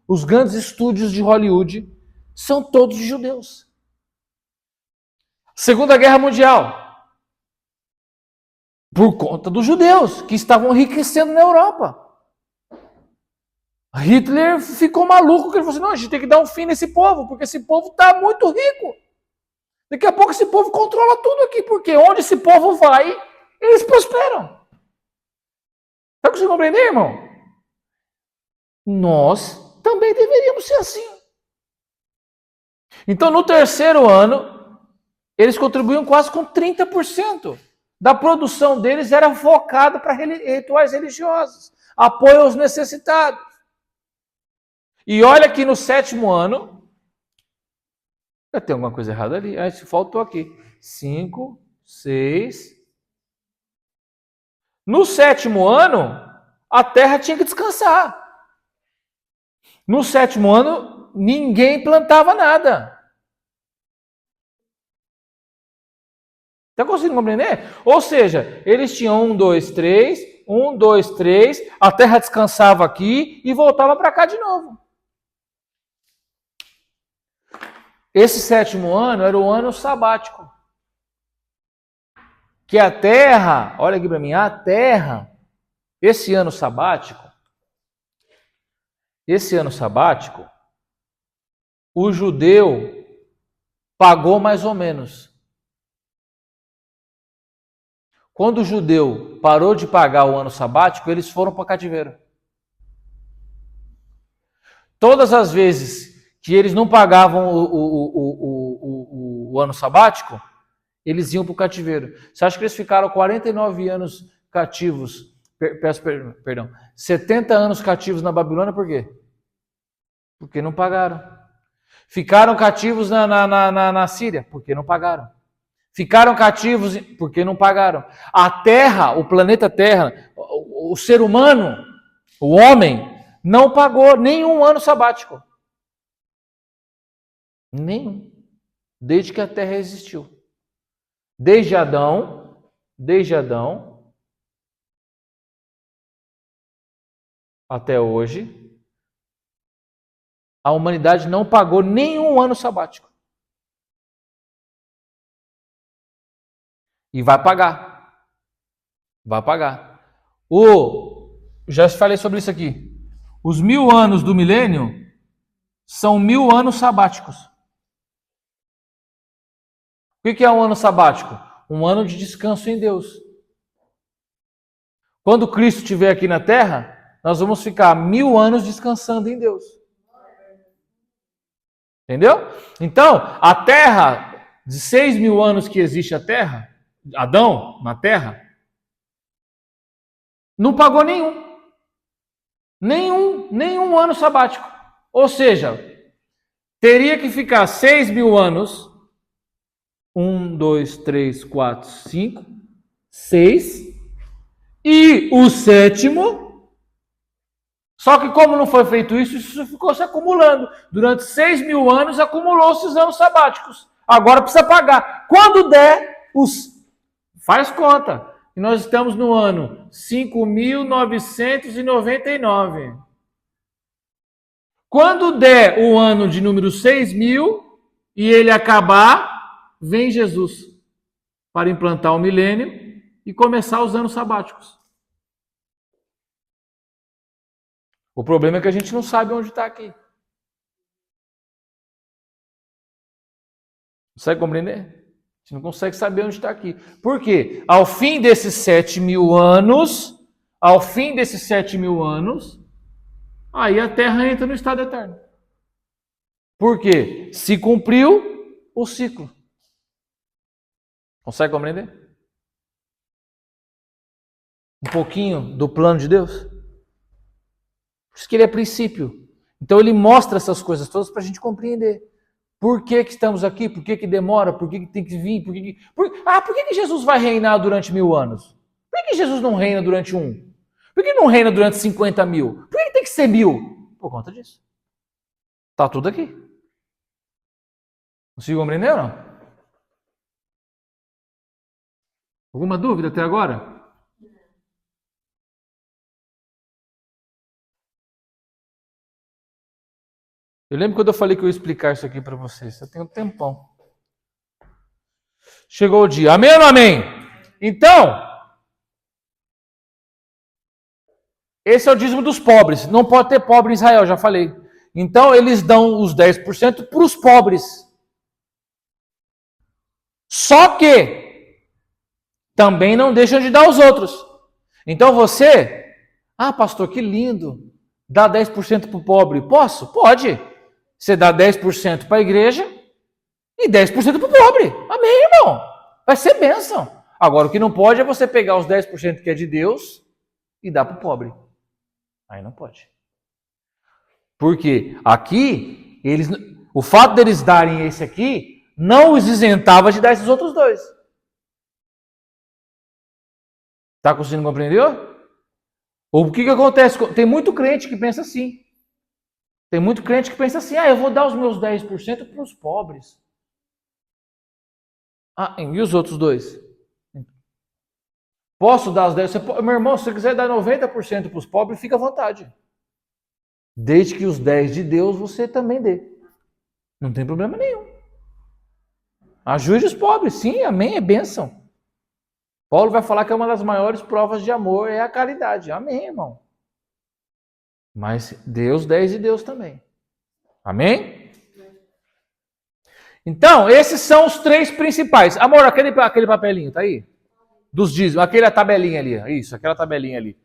os grandes estúdios de Hollywood são todos judeus. Segunda Guerra Mundial, por conta dos judeus que estavam enriquecendo na Europa. Hitler ficou maluco, que ele falou assim, não, a gente tem que dar um fim nesse povo, porque esse povo está muito rico. Daqui a pouco esse povo controla tudo aqui, porque onde esse povo vai, eles prosperam. Está conseguindo compreender, irmão? Nós também deveríamos ser assim. Então, no terceiro ano, eles contribuíam quase com 30% da produção deles era focada para rituais religiosos, apoio aos necessitados. E olha que no sétimo ano, tem alguma coisa errada ali, faltou aqui, 5, 6. No sétimo ano, a terra tinha que descansar. No sétimo ano, ninguém plantava nada. Está conseguindo compreender? Ou seja, eles tinham 1, 2, 3, a terra descansava aqui e voltava para cá de novo. Esse sétimo ano era o ano sabático. Que a terra, olha aqui para mim, a terra, esse ano sabático, o judeu pagou mais ou menos. Quando o judeu parou de pagar o ano sabático, eles foram para o cativeiro. Todas as vezes que eles não pagavam o ano sabático, eles iam para o cativeiro. Você acha que eles ficaram 49 anos cativos, 70 anos cativos na Babilônia, por quê? Porque não pagaram. Ficaram cativos na Síria, porque não pagaram. Ficaram cativos porque não pagaram. A Terra, o planeta Terra, o ser humano, o homem, não pagou nenhum ano sabático. Nenhum. Desde que a Terra existiu. Desde Adão, até hoje, a humanidade não pagou nenhum ano sabático. E vai pagar. Já falei sobre isso aqui. Os 1000 anos do milênio são 1000 anos sabáticos. O que é um ano sabático? Um ano de descanso em Deus. Quando Cristo estiver aqui na Terra, nós vamos ficar 1000 anos descansando em Deus. Entendeu? Então, a Terra, de 6.000 anos que existe a Terra, Adão na Terra, não pagou nenhum ano sabático. Ou seja, teria que ficar 6.000 anos, 1, 2, 3, 4, 5, 6, e o sétimo, só que como não foi feito isso ficou se acumulando. Durante 6.000 anos acumulou-se os anos sabáticos. Agora precisa pagar. Quando der, faz conta. E nós estamos no ano 5.999. Quando der o ano de número 6.000 e ele acabar, vem Jesus para implantar o milênio e começar os anos sabáticos. O problema é que a gente não sabe onde está aqui. Consegue compreender? A gente não consegue saber onde está aqui. Por quê? Ao fim desses 7.000 anos, aí a Terra entra no estado eterno. Por quê? Se cumpriu o ciclo. Consegue compreender? Um pouquinho do plano de Deus? Por isso que ele é princípio. Então ele mostra essas coisas todas para a gente compreender. Por que estamos aqui? Por que demora? Por que tem que vir? Por que Jesus vai reinar durante 1000 anos? Por que Jesus não reina durante 1? Por que não reina durante 50.000? Por que tem que ser 1000? Por conta disso. Está tudo aqui. Conseguiu compreender ou não? Alguma dúvida até agora? Eu lembro quando eu falei que eu ia explicar isso aqui para vocês. Eu tenho um tempão. Chegou o dia. Amém ou não amém? Então, esse é o dízimo dos pobres. Não pode ter pobre em Israel, já falei. Então, eles dão os 10% para os pobres. Só que também não deixam de dar aos outros. Então você, pastor, que lindo, dá 10% para o pobre. Posso? Pode. Você dá 10% para a igreja e 10% para o pobre. Amém, irmão? Vai ser bênção. Agora, o que não pode é você pegar os 10% que é de Deus e dar para o pobre. Aí não pode. Porque aqui, o fato deles darem esse aqui, não os isentava de dar esses outros dois. Está conseguindo compreender? Ou o que acontece? Tem muito crente que pensa assim. Tem muito crente que pensa assim, eu vou dar os meus 10% para os pobres. E os outros dois? Posso dar os 10%? Meu irmão, se você quiser dar 90% para os pobres, fica à vontade. Desde que os 10% de Deus você também dê. Não tem problema nenhum. Ajude os pobres, sim, amém, é bênção. Paulo vai falar que é uma das maiores provas de amor é a caridade. Amém, irmão. Mas Deus, 10% de Deus também. Amém? Então, esses são os 3 principais. Amor, aquele papelinho, tá aí? Dos dízimos, aquela tabelinha ali. Isso, aquela tabelinha ali.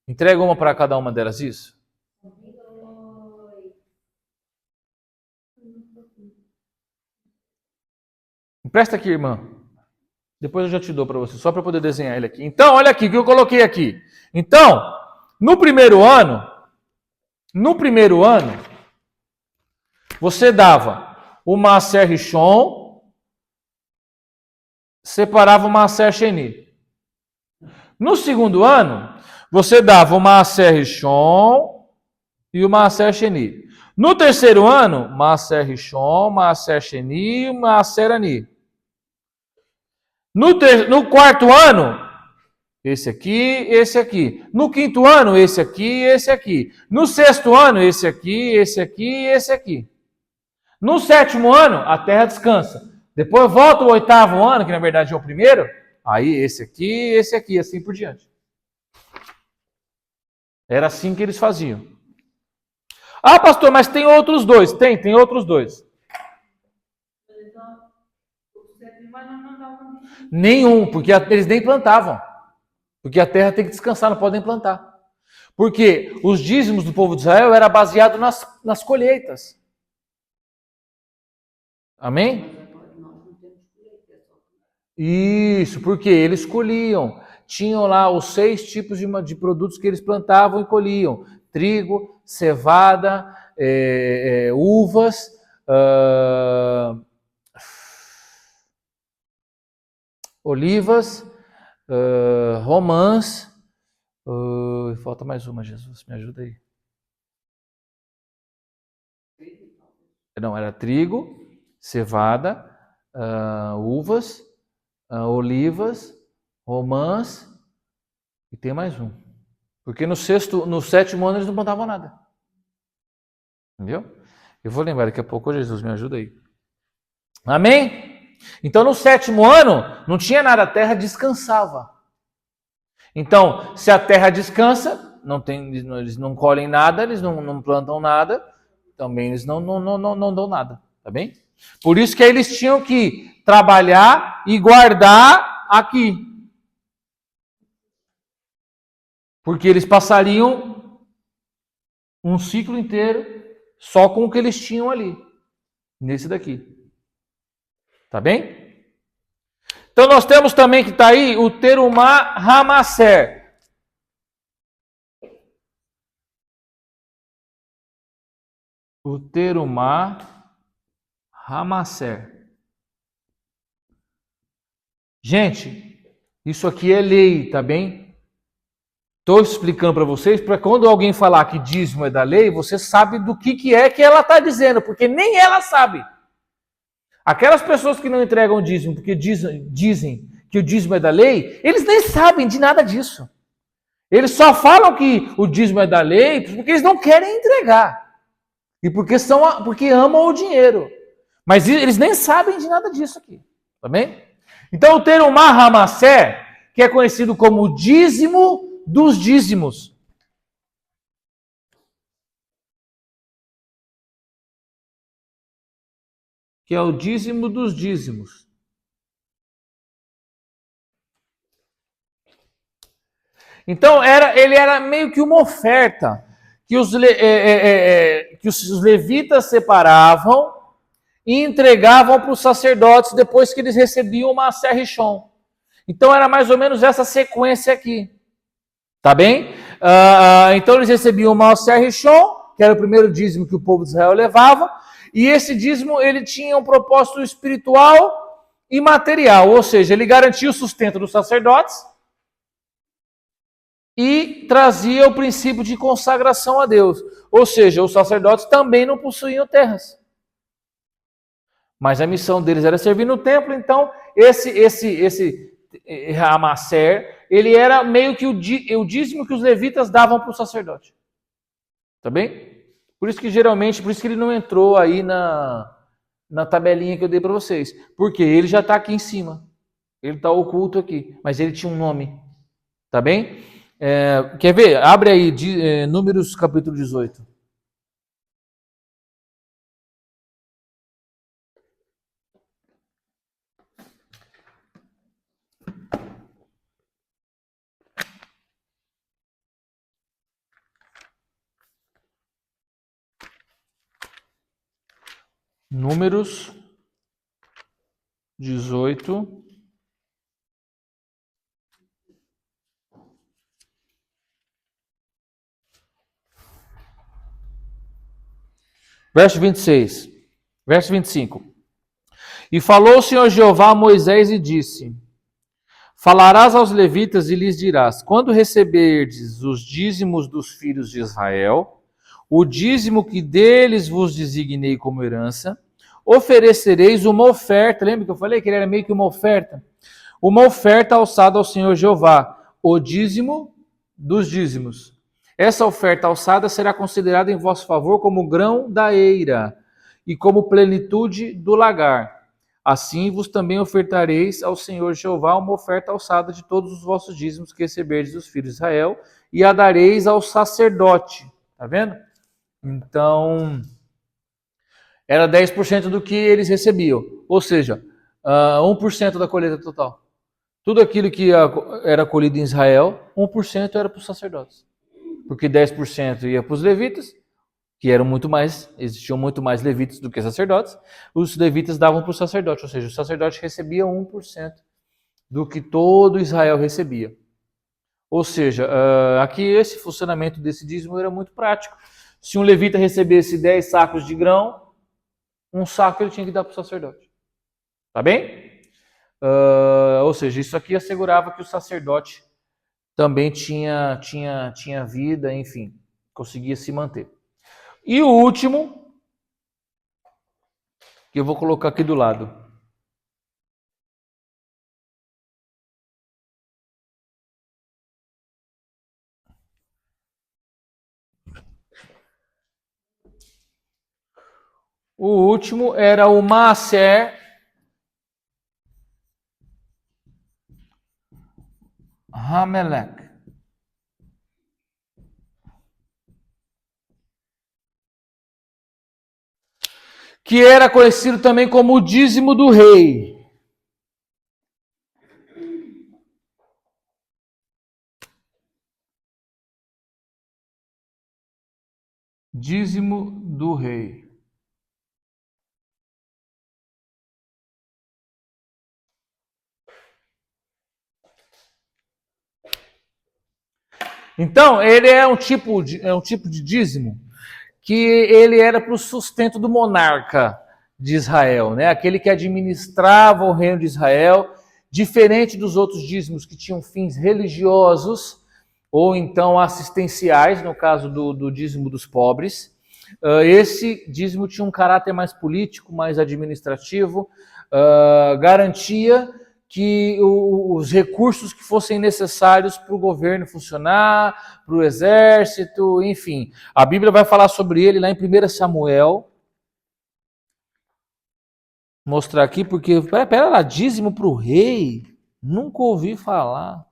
Entrega uma para cada uma delas, isso? Empresta aqui, irmã. Depois eu já te dou para você, só para poder desenhar ele aqui. Então, olha aqui o que eu coloquei aqui. Então, no primeiro ano, você dava o Maaser Rishon, separava o Maaser Sheni. No segundo ano, você dava o Maaser Rishon e o Maaser Sheni. No terceiro ano, Maaser Rishon, Maaser Sheni e Maaser Ani. No quarto ano, esse aqui, esse aqui. No quinto ano, esse aqui, esse aqui. No sexto ano, esse aqui, esse aqui, esse aqui. No sétimo ano, a terra descansa. Depois volta o oitavo ano, que na verdade é o primeiro. Aí esse aqui, assim por diante. Era assim que eles faziam. Pastor, mas tem outros dois. Tem outros dois. Nenhum, porque eles nem plantavam. Porque a terra tem que descansar, não podem plantar. Porque os dízimos do povo de Israel era baseado nas colheitas. Amém? Isso, porque eles colhiam. Tinham lá os 6 tipos de produtos que eles plantavam e colhiam. Trigo, cevada, uvas, olivas, romãs. Falta mais uma, Jesus, me ajuda aí. Não, era trigo, cevada, uvas, olivas, romãs e tem mais um. Porque no sétimo ano eles não plantavam nada. Entendeu? Eu vou lembrar daqui a pouco, Jesus, me ajuda aí. Amém? Então no sétimo ano não tinha nada, a terra descansava. Então, se a terra descansa, eles não colhem nada, eles não plantam nada, também eles não dão nada, tá bem? Por isso que eles tinham que trabalhar e guardar aqui. Porque eles passariam um ciclo inteiro só com o que eles tinham ali, nesse daqui. Tá bem? Então nós temos também que está aí o Terumá Hamaser. O Terumá Hamaser. Gente, isso aqui é lei, tá bem? Estou explicando para vocês, para quando alguém falar que dízimo é da lei, você sabe do que é que ela está dizendo, porque nem ela sabe. Aquelas pessoas que não entregam dízimo porque dizem que o dízimo é da lei, eles nem sabem de nada disso. Eles só falam que o dízimo é da lei porque eles não querem entregar. E porque amam o dinheiro. Mas eles nem sabem de nada disso aqui. Tá bem? Então o termo Mahamassé, que é conhecido como o dízimo dos dízimos. Que é o dízimo dos dízimos. Então ele era meio que uma oferta que os levitas separavam e entregavam para os sacerdotes depois que eles recebiam uma Rishon. Então era mais ou menos essa sequência aqui. Tá bem? Então eles recebiam uma Rishon, que era o primeiro dízimo que o povo de Israel levava, e esse dízimo ele tinha um propósito espiritual e material, ou seja, ele garantia o sustento dos sacerdotes e trazia o princípio de consagração a Deus. Ou seja, os sacerdotes também não possuíam terras. Mas a missão deles era servir no templo, então esse Ramasser, ele era meio que o dízimo que os levitas davam para o sacerdote. Tá bem? Por isso que ele não entrou aí na tabelinha que eu dei para vocês. Porque ele já está aqui em cima. Ele está oculto aqui, mas ele tinha um nome. Tá bem? Quer ver? Abre aí, Números capítulo 18. Números 18. Verso 26. Verso 25. E falou o Senhor Jeová a Moisés e disse: Falarás aos levitas e lhes dirás: quando receberdes os dízimos dos filhos de Israel, o dízimo que deles vos designei como herança, oferecereis uma oferta. Lembra que eu falei que ele era meio que uma oferta? Uma oferta alçada ao Senhor Jeová, o dízimo dos dízimos. Essa oferta alçada será considerada em vosso favor como grão da eira e como plenitude do lagar. Assim vos também ofertareis ao Senhor Jeová uma oferta alçada de todos os vossos dízimos que receberdes dos filhos de Israel, e a dareis ao sacerdote. Tá vendo? Então, era 10% do que eles recebiam. Ou seja, 1% da colheita total. Tudo aquilo que era colhido em Israel, 1% era para os sacerdotes. Porque 10% ia para os levitas, que eram existiam muito mais levitas do que sacerdotes. Os levitas davam para o sacerdote, ou seja, o sacerdote recebia 1% do que todo Israel recebia. Ou seja, aqui esse funcionamento desse dízimo era muito prático. Se um levita recebesse 10 sacos de grão, um saco ele tinha que dar para o sacerdote. Tá bem? Ou seja, isso aqui assegurava que o sacerdote também tinha vida, enfim, conseguia se manter. E o último, que eu vou colocar aqui do lado. O último era o Maaser Hamelech. Que era conhecido também como o dízimo do rei. Dízimo do rei. Então, ele é um tipo de dízimo que ele era para o sustento do monarca de Israel, né? Aquele que administrava o reino de Israel, diferente dos outros dízimos que tinham fins religiosos ou então assistenciais, no caso do dízimo dos pobres. Esse dízimo tinha um caráter mais político, mais administrativo, garantia que os recursos que fossem necessários para o governo funcionar, para o exército, enfim. A Bíblia vai falar sobre ele lá em 1 Samuel. Mostrar aqui, porque, pera lá, dízimo para o rei? Nunca ouvi falar.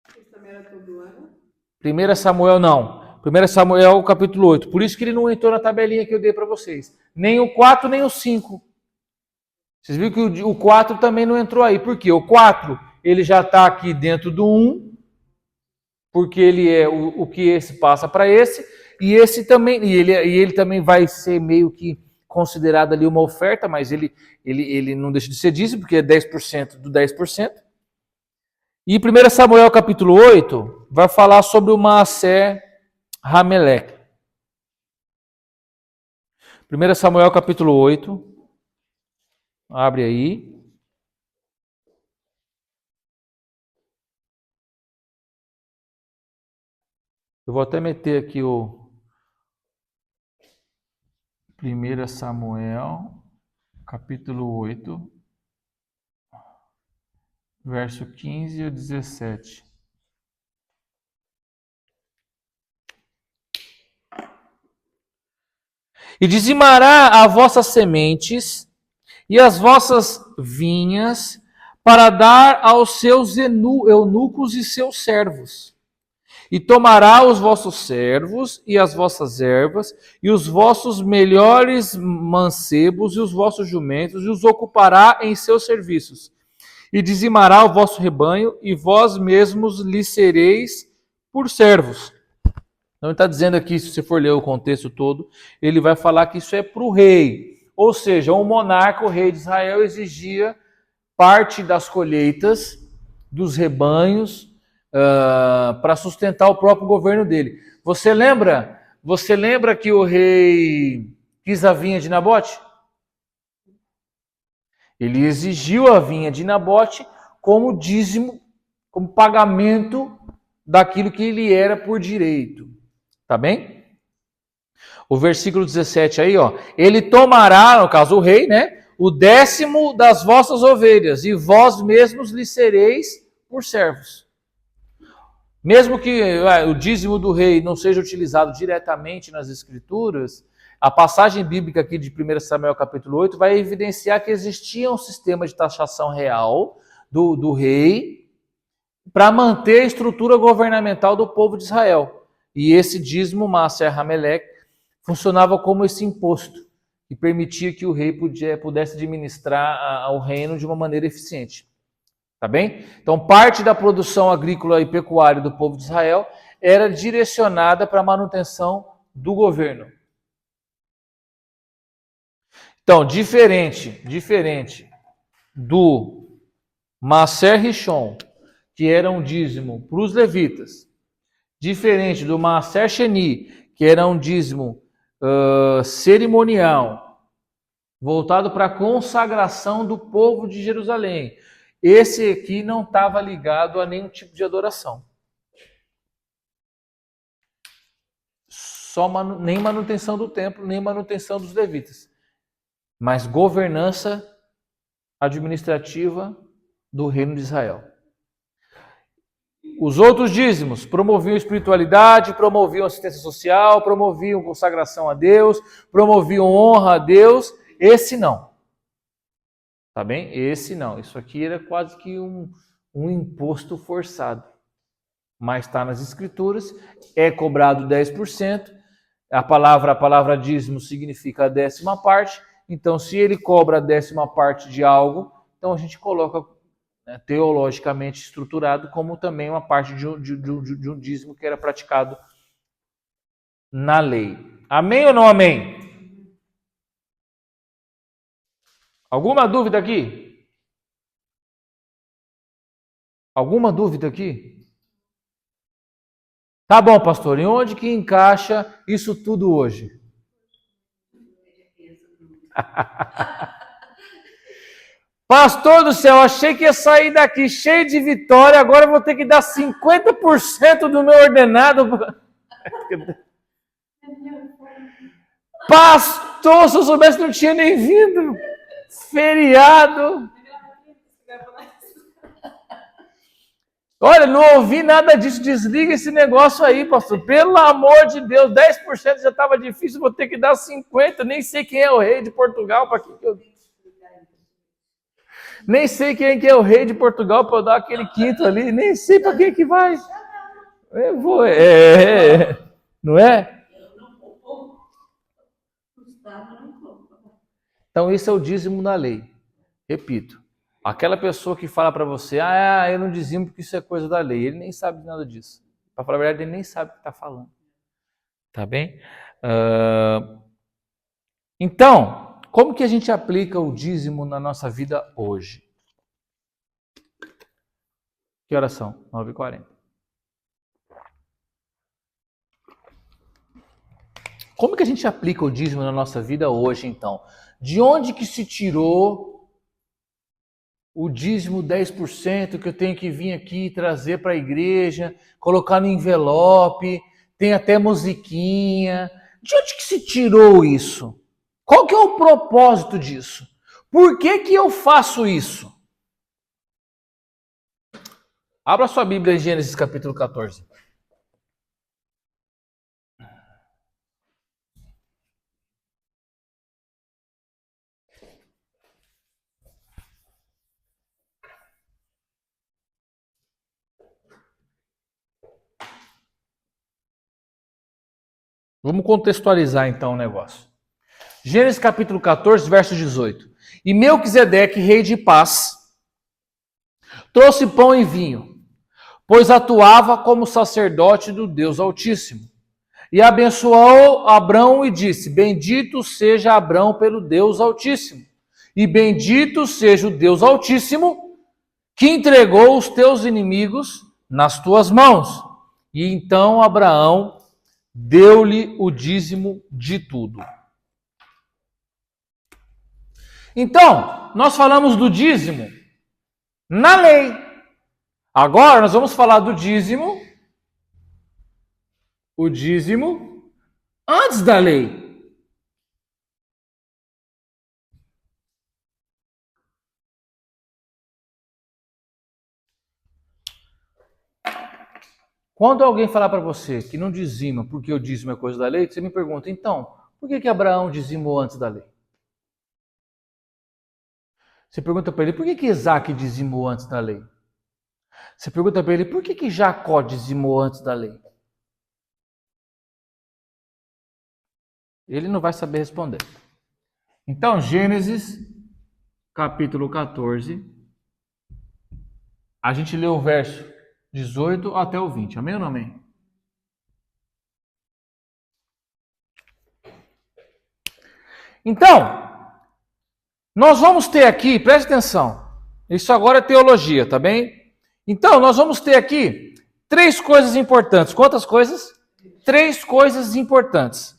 Isso também era todo ano? 1 Samuel não. 1 Samuel capítulo 8. Por isso que ele não entrou na tabelinha que eu dei para vocês. Nem o 4, nem o 5. Vocês viram que o 4 também não entrou aí. Por quê? O 4, ele já está aqui dentro do 1, porque ele é o que esse passa para esse, e esse também, e ele também vai ser meio que considerado ali uma oferta, mas ele não deixa de ser dízimo, porque é 10% do 10%. E 1 Samuel capítulo 8 vai falar sobre o Maaser Hamelech. 1 Samuel capítulo 8. Abre aí. Eu vou até meter aqui o 1 Samuel, capítulo 8, verso 15 e 17. E dizimará a vossas sementes e as vossas vinhas para dar aos seus eunucos e seus servos. E tomará os vossos servos e as vossas ervas e os vossos melhores mancebos e os vossos jumentos e os ocupará em seus serviços. E dizimará o vosso rebanho e vós mesmos lhe sereis por servos. Então ele está dizendo aqui, se você for ler o contexto todo, ele vai falar que isso é para o rei. Ou seja, o monarca, o rei de Israel, exigia parte das colheitas, dos rebanhos, para sustentar o próprio governo dele. Você lembra que o rei quis a vinha de Nabote? Ele exigiu a vinha de Nabote como dízimo, como pagamento daquilo que ele era por direito. Tá bem? O versículo 17 aí, ó. Ele tomará, no caso o rei, né? O 10º das vossas ovelhas, e vós mesmos lhe sereis por servos. Mesmo que o dízimo do rei não seja utilizado diretamente nas escrituras, a passagem bíblica aqui de 1 Samuel capítulo 8 vai evidenciar que existia um sistema de taxação real do rei para manter a estrutura governamental do povo de Israel. E esse dízimo, Maaser Hamelech, funcionava como esse imposto, que permitia que o rei pudesse administrar o reino de uma maneira eficiente. Tá bem? Então, parte da produção agrícola e pecuária do povo de Israel era direcionada para a manutenção do governo. Então, diferente do Maaser Rishon, que era um dízimo para os levitas, diferente do Maaser Sheni, que era um dízimo cerimonial, voltado para a consagração do povo de Jerusalém. Esse aqui não estava ligado a nenhum tipo de adoração. Nem manutenção do templo, nem manutenção dos levitas. Mas governança administrativa do reino de Israel. Os outros dízimos promoviam espiritualidade, promoviam assistência social, promoviam consagração a Deus, promoviam honra a Deus. Esse não. Tá bem? Esse não. Isso aqui era quase que um imposto forçado. Mas está nas escrituras, é cobrado 10%. A palavra dízimo significa a 10ª parte. Então, se ele cobra a 10ª parte de algo, então a gente coloca teologicamente estruturado como também uma parte de um dízimo que era praticado na lei. Amém ou não amém? Alguma dúvida aqui? Alguma dúvida aqui? Tá bom, pastor. E onde que encaixa isso tudo hoje? Pastor do céu, achei que ia sair daqui cheio de vitória, agora eu vou ter que dar 50% do meu ordenado. Pastor, se eu soubesse não tinha nem vindo. Feriado. Olha, não ouvi nada disso. Desliga esse negócio aí, pastor. Pelo amor de Deus, 10% já estava difícil, vou ter que dar 50%. Nem sei quem é o rei de Portugal. Para que eu... Nem sei quem que é o rei de Portugal para eu dar aquele quinto ali. Nem sei para quem que vai. Eu vou. Não é? Então, isso é o dízimo na lei. Repito. Aquela pessoa que fala para você, eu não dizimo porque isso é coisa da lei. Ele nem sabe nada disso. Para falar a verdade, ele nem sabe o que está falando. Tá bem? Então, como que a gente aplica o dízimo na nossa vida hoje? Que horas são? 9h40. Como que a gente aplica o dízimo na nossa vida hoje, então? De onde que se tirou o dízimo 10% que eu tenho que vir aqui trazer para a igreja, colocar no envelope, tem até musiquinha. De onde que se tirou isso? Qual que é o propósito disso? Por que que eu faço isso? Abra sua Bíblia em Gênesis capítulo 14. Vamos contextualizar então o negócio. Gênesis capítulo 14, verso 18. E Melquisedeque, rei de paz, trouxe pão e vinho, pois atuava como sacerdote do Deus Altíssimo. E abençoou Abrão e disse: Bendito seja Abrão pelo Deus Altíssimo, e bendito seja o Deus Altíssimo, que entregou os teus inimigos nas tuas mãos. E então Abraão deu-lhe o dízimo de tudo. Então, nós falamos do dízimo na lei. Agora nós vamos falar do dízimo, o dízimo antes da lei. Quando alguém falar para você que não dizima porque o dízimo é coisa da lei, você me pergunta, então, por que Abraão dizimou antes da lei? Você pergunta para ele, por que Isaac dizimou antes da lei? Você pergunta para ele, por que Jacó dizimou antes da lei? Ele não vai saber responder. Então, Gênesis, capítulo 14, a gente lê o verso 18 até o 20. Amém ou não amém? Então, nós vamos ter aqui, preste atenção, isso agora é teologia, tá bem? Então, nós vamos ter aqui 3 coisas importantes. Quantas coisas? 3 coisas importantes.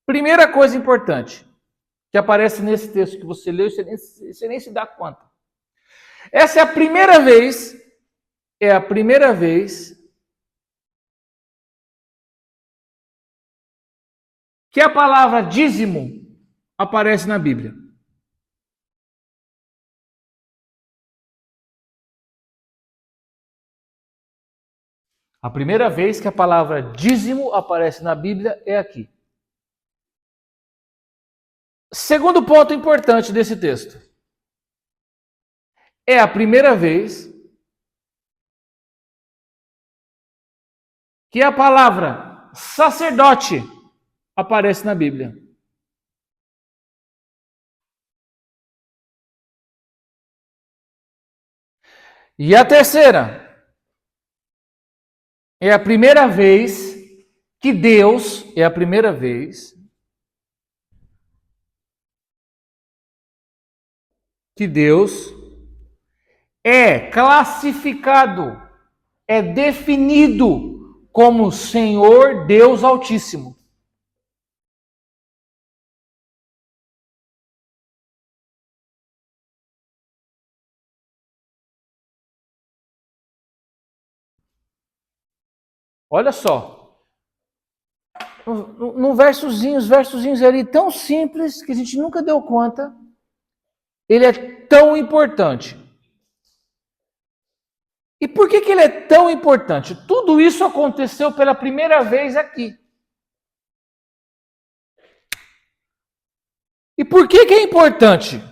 Primeira coisa importante, que aparece nesse texto que você leu, você nem se dá conta. Essa é a primeira vez que a palavra dízimo aparece na Bíblia. A primeira vez que a palavra dízimo aparece na Bíblia é aqui. Segundo ponto importante desse texto. É a primeira vez que a palavra sacerdote aparece na Bíblia. E a terceira é a primeira vez que Deus, é classificado, é definido como Senhor Deus Altíssimo. Olha só, num versozinho, os versozinhos ali tão simples que a gente nunca deu conta. Ele é tão importante. E por que ele é tão importante? Tudo isso aconteceu pela primeira vez aqui. E por que é importante?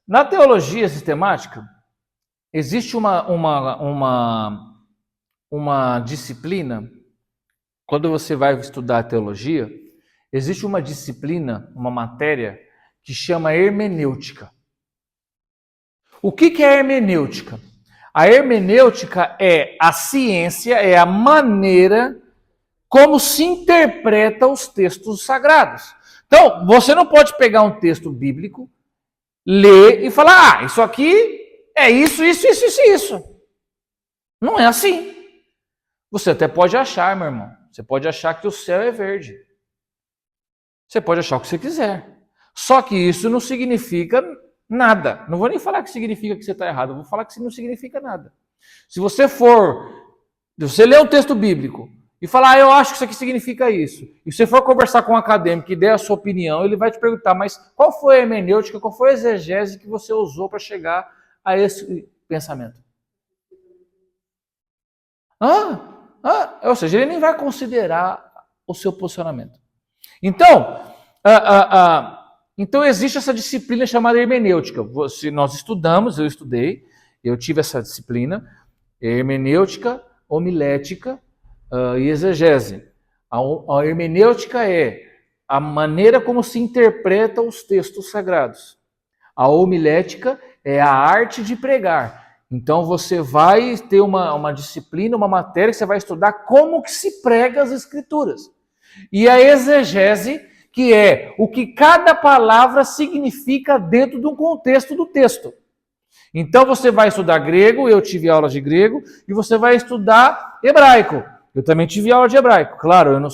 Na teologia sistemática, existe uma disciplina, quando você vai estudar teologia, existe uma disciplina, uma matéria, que chama hermenêutica. O que é hermenêutica? A hermenêutica é a ciência, é a maneira como se interpreta os textos sagrados. Então, você não pode pegar um texto bíblico, ler e falar, isso aqui é isso. Não é assim. Você até pode achar, meu irmão. Você pode achar que o céu é verde. Você pode achar o que você quiser. Só que isso não significa nada. Não vou nem falar que significa que você está errado. Eu vou falar que isso não significa nada. Se você ler um texto bíblico e falar, eu acho que isso aqui significa isso. E se você for conversar com um acadêmico e der a sua opinião, ele vai te perguntar, mas qual foi a hermenêutica, qual foi a exegese que você usou para chegar a esse pensamento? Ou seja, ele nem vai considerar o seu posicionamento. Então existe essa disciplina chamada hermenêutica. Nós estudamos, eu estudei, eu tive essa disciplina, hermenêutica, homilética e exegese. A hermenêutica é a maneira como se interpreta os textos sagrados. A homilética é a arte de pregar. Então você vai ter uma disciplina, uma matéria que você vai estudar como que se prega as escrituras. E a exegese, que é o que cada palavra significa dentro de um contexto do texto. Então você vai estudar grego, eu tive aula de grego, e você vai estudar hebraico. Eu também tive aula de hebraico. Claro, eu não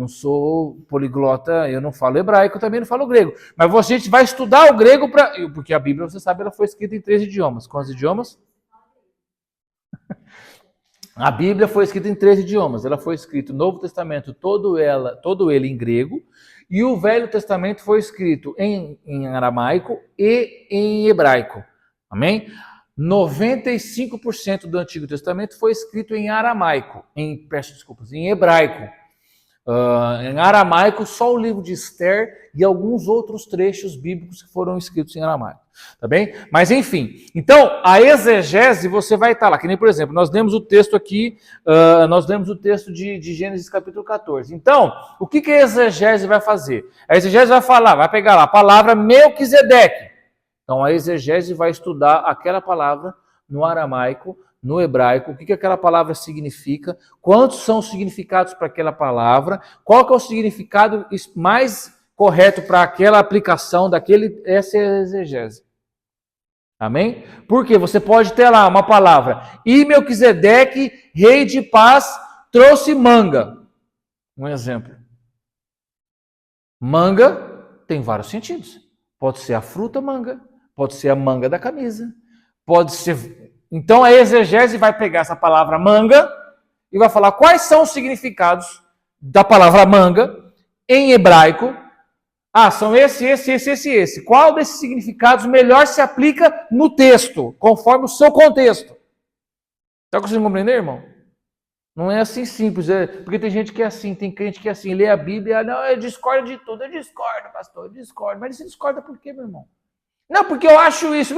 sou poliglota, eu não falo hebraico, também não falo grego. Mas a gente vai estudar o grego, porque a Bíblia, você sabe, ela foi escrita em 3 idiomas. Quantos idiomas? A Bíblia foi escrita em 3 idiomas. Ela foi escrita, o Novo Testamento, todo ele em grego, e o Velho Testamento foi escrito em aramaico e em hebraico. Amém? 95% do Antigo Testamento foi escrito em aramaico, em hebraico. Em aramaico, só o livro de Esther e alguns outros trechos bíblicos que foram escritos em aramaico. Tá bem? Mas enfim, então a exegese você vai estar lá, que nem por exemplo, nós lemos o texto aqui, nós lemos o texto de Gênesis capítulo 14. Então, o que a exegese vai fazer? A exegese vai pegar lá a palavra Melquisedeque. Então a exegese vai estudar aquela palavra no aramaico, no hebraico, o que aquela palavra significa, quantos são os significados para aquela palavra, qual que é o significado mais correto para aquela aplicação essa é a exegese. Amém? Porque você pode ter lá uma palavra, e Melquisedeque, rei de paz, trouxe manga. Um exemplo. Manga tem vários sentidos. Pode ser a fruta manga, pode ser a manga da camisa, pode ser... Então a exegese vai pegar essa palavra manga e vai falar quais são os significados da palavra manga em hebraico. São esse. Qual desses significados melhor se aplica no texto, conforme o seu contexto? Está conseguindo compreender, irmão? Não é assim simples, porque tem gente que é assim, tem crente que é assim, lê a Bíblia, não, eu discordo de tudo, eu discordo, pastor, eu discordo. Mas você discorda por quê, meu irmão? Não, porque eu acho isso.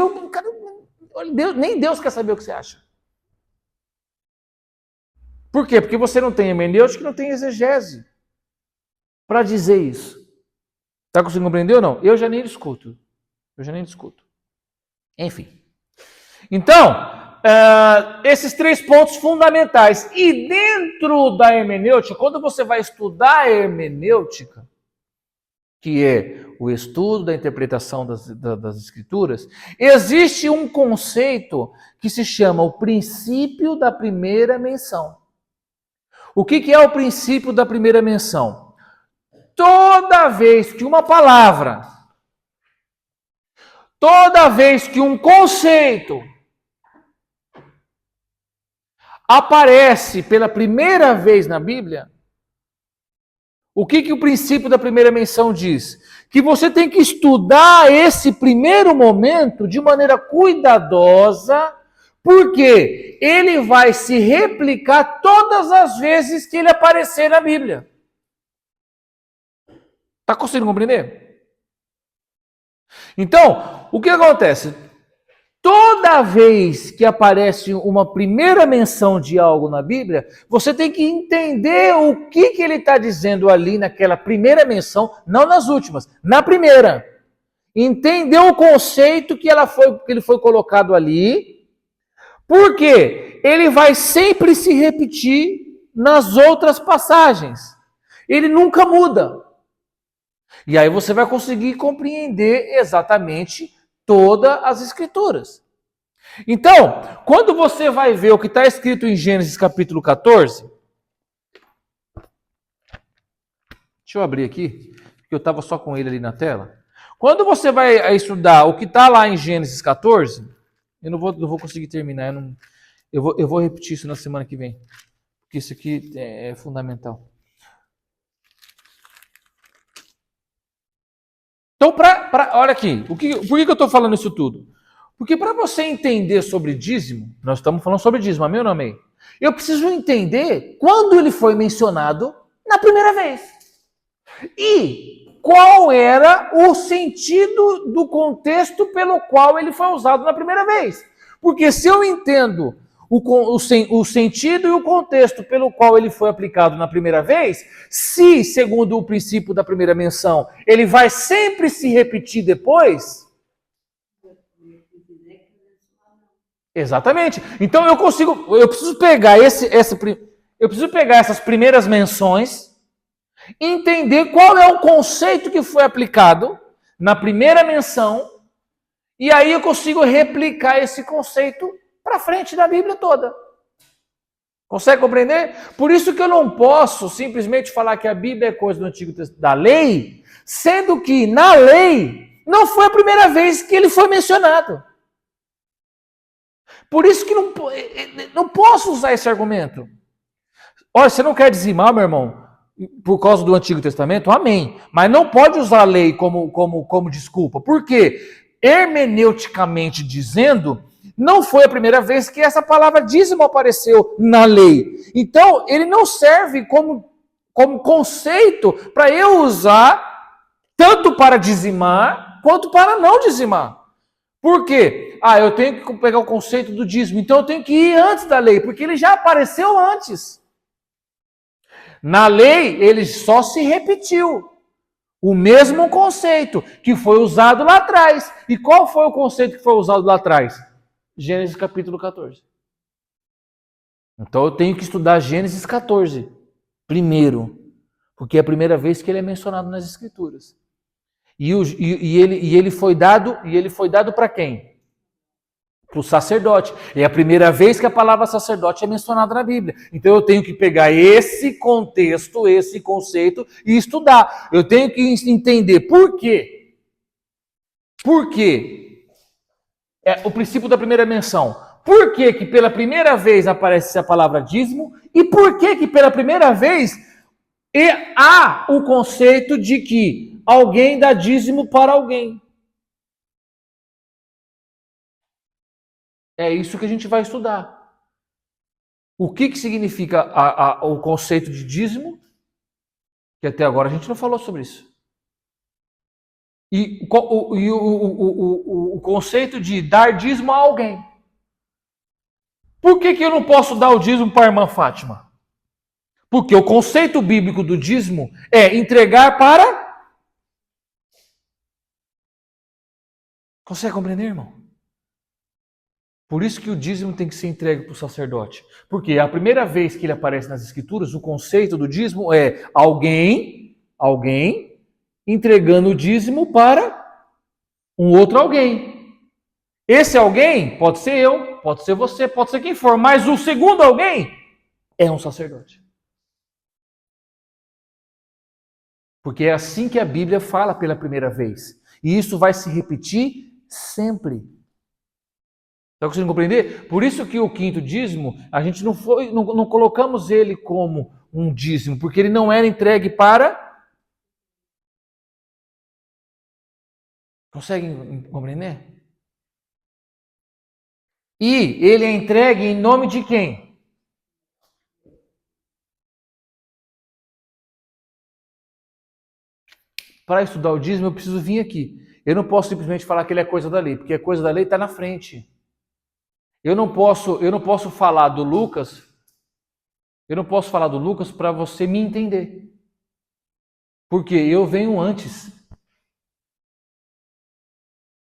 Nem Deus quer saber o que você acha. Por quê? Porque você não tem hermenêutica e não tem exegese para dizer isso. Está conseguindo compreender ou não? Eu já nem discuto. Enfim. Então, esses 3 pontos fundamentais. E dentro da hermenêutica, quando você vai estudar a hermenêutica, que é o estudo da interpretação das escrituras, existe um conceito que se chama o princípio da primeira menção. O que é o princípio da primeira menção? Toda vez que uma palavra, toda vez que um conceito aparece pela primeira vez na Bíblia, O que o princípio da primeira menção diz? Que você tem que estudar esse primeiro momento de maneira cuidadosa, porque ele vai se replicar todas as vezes que ele aparecer na Bíblia. Está conseguindo compreender? Então, o que acontece? Toda vez que aparece uma primeira menção de algo na Bíblia, você tem que entender o que ele está dizendo ali naquela primeira menção, não nas últimas, na primeira. Entender o conceito que ele foi colocado ali, porque ele vai sempre se repetir nas outras passagens. Ele nunca muda. E aí você vai conseguir compreender exatamente todas as Escrituras. Então, quando você vai ver o que está escrito em Gênesis capítulo 14, deixa eu abrir aqui, porque eu estava só com ele ali na tela. Quando você vai estudar o que está lá em Gênesis 14, eu não vou conseguir terminar, eu vou repetir isso na semana que vem, porque isso aqui é fundamental. Então, olha aqui, por que eu estou falando isso tudo? Porque para você entender sobre dízimo, nós estamos falando sobre dízimo, amém ou não amém? Eu preciso entender quando ele foi mencionado na primeira vez. E qual era o sentido do contexto pelo qual ele foi usado na primeira vez. Porque se eu entendo o sentido e o contexto pelo qual ele foi aplicado na primeira vez, se, segundo o princípio da primeira menção, ele vai sempre se repetir depois. Exatamente. Então eu preciso pegar eu preciso pegar essas primeiras menções, entender qual é o conceito que foi aplicado na primeira menção, e aí eu consigo replicar esse conceito para frente da Bíblia toda. Consegue compreender? Por isso que eu não posso simplesmente falar que a Bíblia é coisa do Antigo Testamento, da lei, sendo que na lei não foi a primeira vez que ele foi mencionado. Por isso que não posso usar esse argumento. Olha, você não quer dizimar, meu irmão, por causa do Antigo Testamento? Amém. Mas não pode usar a lei como desculpa. Por quê? Hermeneuticamente dizendo, não foi a primeira vez que essa palavra dízimo apareceu na lei. Então, ele não serve como conceito para eu usar tanto para dizimar quanto para não dizimar. Por quê? Eu tenho que pegar o conceito do dízimo, então eu tenho que ir antes da lei, porque ele já apareceu antes. Na lei, ele só se repetiu. O mesmo conceito que foi usado lá atrás. E qual foi o conceito que foi usado lá atrás? Gênesis capítulo 14. Então eu tenho que estudar Gênesis 14 primeiro, porque é a primeira vez que ele é mencionado nas Escrituras. E ele foi dado para quem? Para o sacerdote. É a primeira vez que a palavra sacerdote é mencionada na Bíblia. Então eu tenho que pegar esse contexto, esse conceito e estudar. Eu tenho que entender por quê. Por quê? É o princípio da primeira menção. Por que pela primeira vez aparece a palavra dízimo? E por que pela primeira vez há o conceito de que alguém dá dízimo para alguém? É isso que a gente vai estudar. O que significa o conceito de dízimo? Que até agora a gente não falou sobre isso. E o conceito de dar dízimo a alguém. Por que eu não posso dar o dízimo para a irmã Fátima? Porque o conceito bíblico do dízimo é entregar para... Consegue compreender, irmão? Por isso que o dízimo tem que ser entregue para o sacerdote. Porque a primeira vez que ele aparece nas Escrituras, o conceito do dízimo é alguém entregando o dízimo para um outro alguém. Esse alguém pode ser eu, pode ser você, pode ser quem for, mas o segundo alguém é um sacerdote. Porque é assim que a Bíblia fala pela primeira vez. E isso vai se repetir sempre. Está conseguindo compreender? Por isso que o quinto dízimo, a gente não colocamos ele como um dízimo, porque ele não era entregue para Conseguem compreender? E ele é entregue em nome de quem? Para estudar o dízimo, eu preciso vir aqui. Eu não posso simplesmente falar que ele é coisa da lei, porque a coisa da lei está na frente. Eu não posso falar do Lucas. Eu não posso falar do Lucas para você me entender. Porque eu venho antes.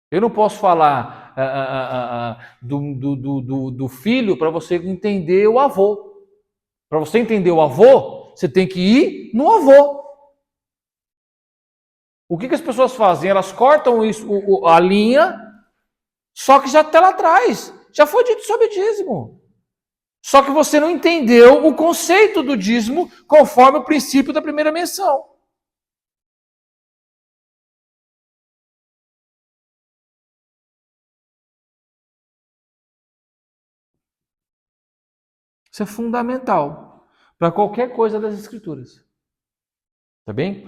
Eu não posso falar do filho para você entender o avô. Para você entender o avô, você tem que ir no avô. O que as pessoas fazem? Elas cortam a linha, só que já está lá atrás. Já foi dito sobre dízimo. Só que você não entendeu o conceito do dízimo conforme o princípio da primeira menção. Isso é fundamental para qualquer coisa das Escrituras. Tá bem?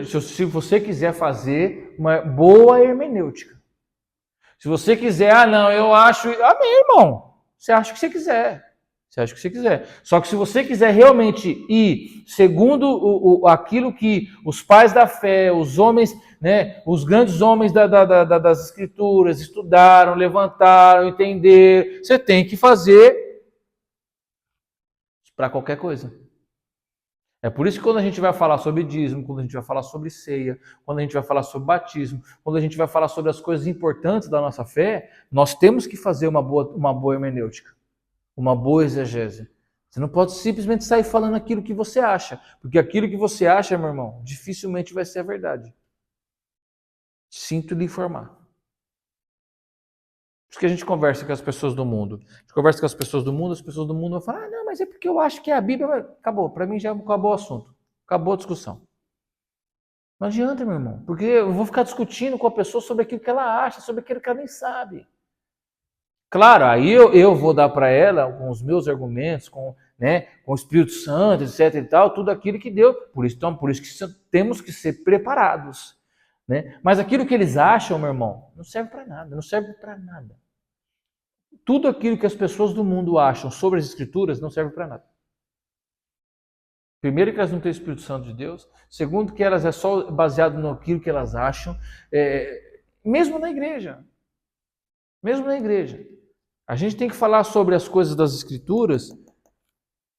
Se você quiser fazer uma boa hermenêutica. Se você quiser, não, eu acho. Amém, irmão. Você acha o que você quiser. Você acha o que você quiser. Só que se você quiser realmente ir segundo aquilo que os pais da fé, os homens, né, os grandes homens das Escrituras estudaram, levantaram, entenderam, você tem que fazer para qualquer coisa. É por isso que quando a gente vai falar sobre dízimo, quando a gente vai falar sobre ceia, quando a gente vai falar sobre batismo, quando a gente vai falar sobre as coisas importantes da nossa fé, nós temos que fazer uma boa hermenêutica, uma boa exegese. Você não pode simplesmente sair falando aquilo que você acha, porque aquilo que você acha, meu irmão, dificilmente vai ser a verdade. Sinto lhe informar. Por isso que a gente conversa com as pessoas do mundo. A gente conversa com as pessoas do mundo vão falar, não, mas é porque eu acho que é a Bíblia. Acabou, para mim já acabou o assunto. Acabou a discussão. Não adianta, meu irmão, porque eu vou ficar discutindo com a pessoa sobre aquilo que ela acha, sobre aquilo que ela nem sabe. Claro, aí eu vou dar para ela, com os meus argumentos, com o Espírito Santo, etc e tal, tudo aquilo que deu. Por isso que temos que ser preparados. Né? Mas aquilo que eles acham, meu irmão, não serve para nada, não serve para nada. Tudo aquilo que as pessoas do mundo acham sobre as Escrituras não serve para nada. Primeiro, que elas não têm o Espírito Santo de Deus. Segundo, que elas é só baseado naquilo que elas acham. Mesmo na igreja. Mesmo na igreja. A gente tem que falar sobre as coisas das Escrituras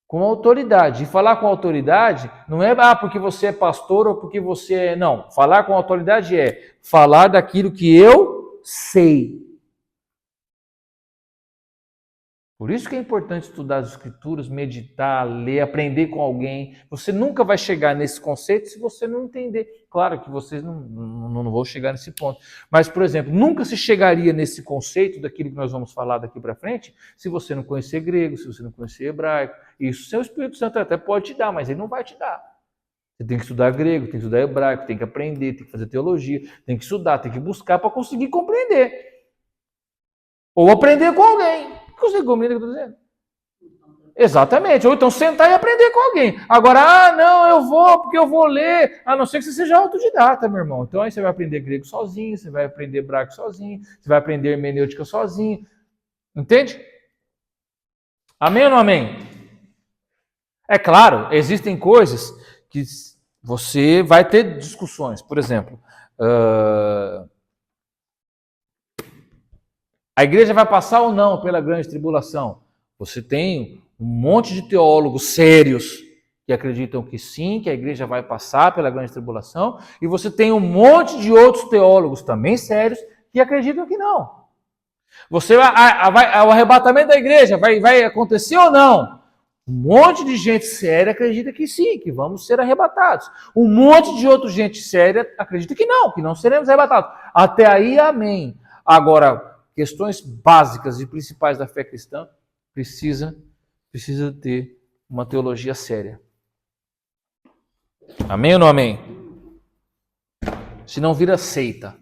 com autoridade. E falar com autoridade não é porque você é pastor ou porque você é... Não, falar com autoridade é falar daquilo que eu sei. Por isso que é importante estudar as Escrituras, meditar, ler, aprender com alguém. Você nunca vai chegar nesse conceito se você não entender. Claro que vocês não vão chegar nesse ponto. Mas, por exemplo, nunca se chegaria nesse conceito daquilo que nós vamos falar daqui para frente se você não conhecer grego, se você não conhecer hebraico. Isso o seu Espírito Santo até pode te dar, mas ele não vai te dar. Você tem que estudar grego, tem que estudar hebraico, tem que aprender, tem que fazer teologia, tem que estudar, tem que buscar para conseguir compreender. Ou aprender com alguém. Consegue compreender o que eu estou dizendo? Exatamente. Ou então sentar e aprender com alguém. Agora, não, eu vou, porque eu vou ler. A não ser que você seja autodidata, meu irmão. Então aí você vai aprender grego sozinho, você vai aprender hebraico sozinho, você vai aprender hermenêutica sozinho. Entende? Amém ou não amém? É claro, existem coisas que você vai ter discussões. Por exemplo, a igreja vai passar ou não pela grande tribulação? Você tem um monte de teólogos sérios que acreditam que sim, que a igreja vai passar pela grande tribulação, e você tem um monte de outros teólogos também sérios que acreditam que não. O arrebatamento da igreja vai acontecer ou não? Um monte de gente séria acredita que sim, que vamos ser arrebatados. Um monte de outra gente séria acredita que não seremos arrebatados. Até aí, amém. Agora, questões básicas e principais da fé cristã precisa ter uma teologia séria. Amém ou não amém? Se não vira seita.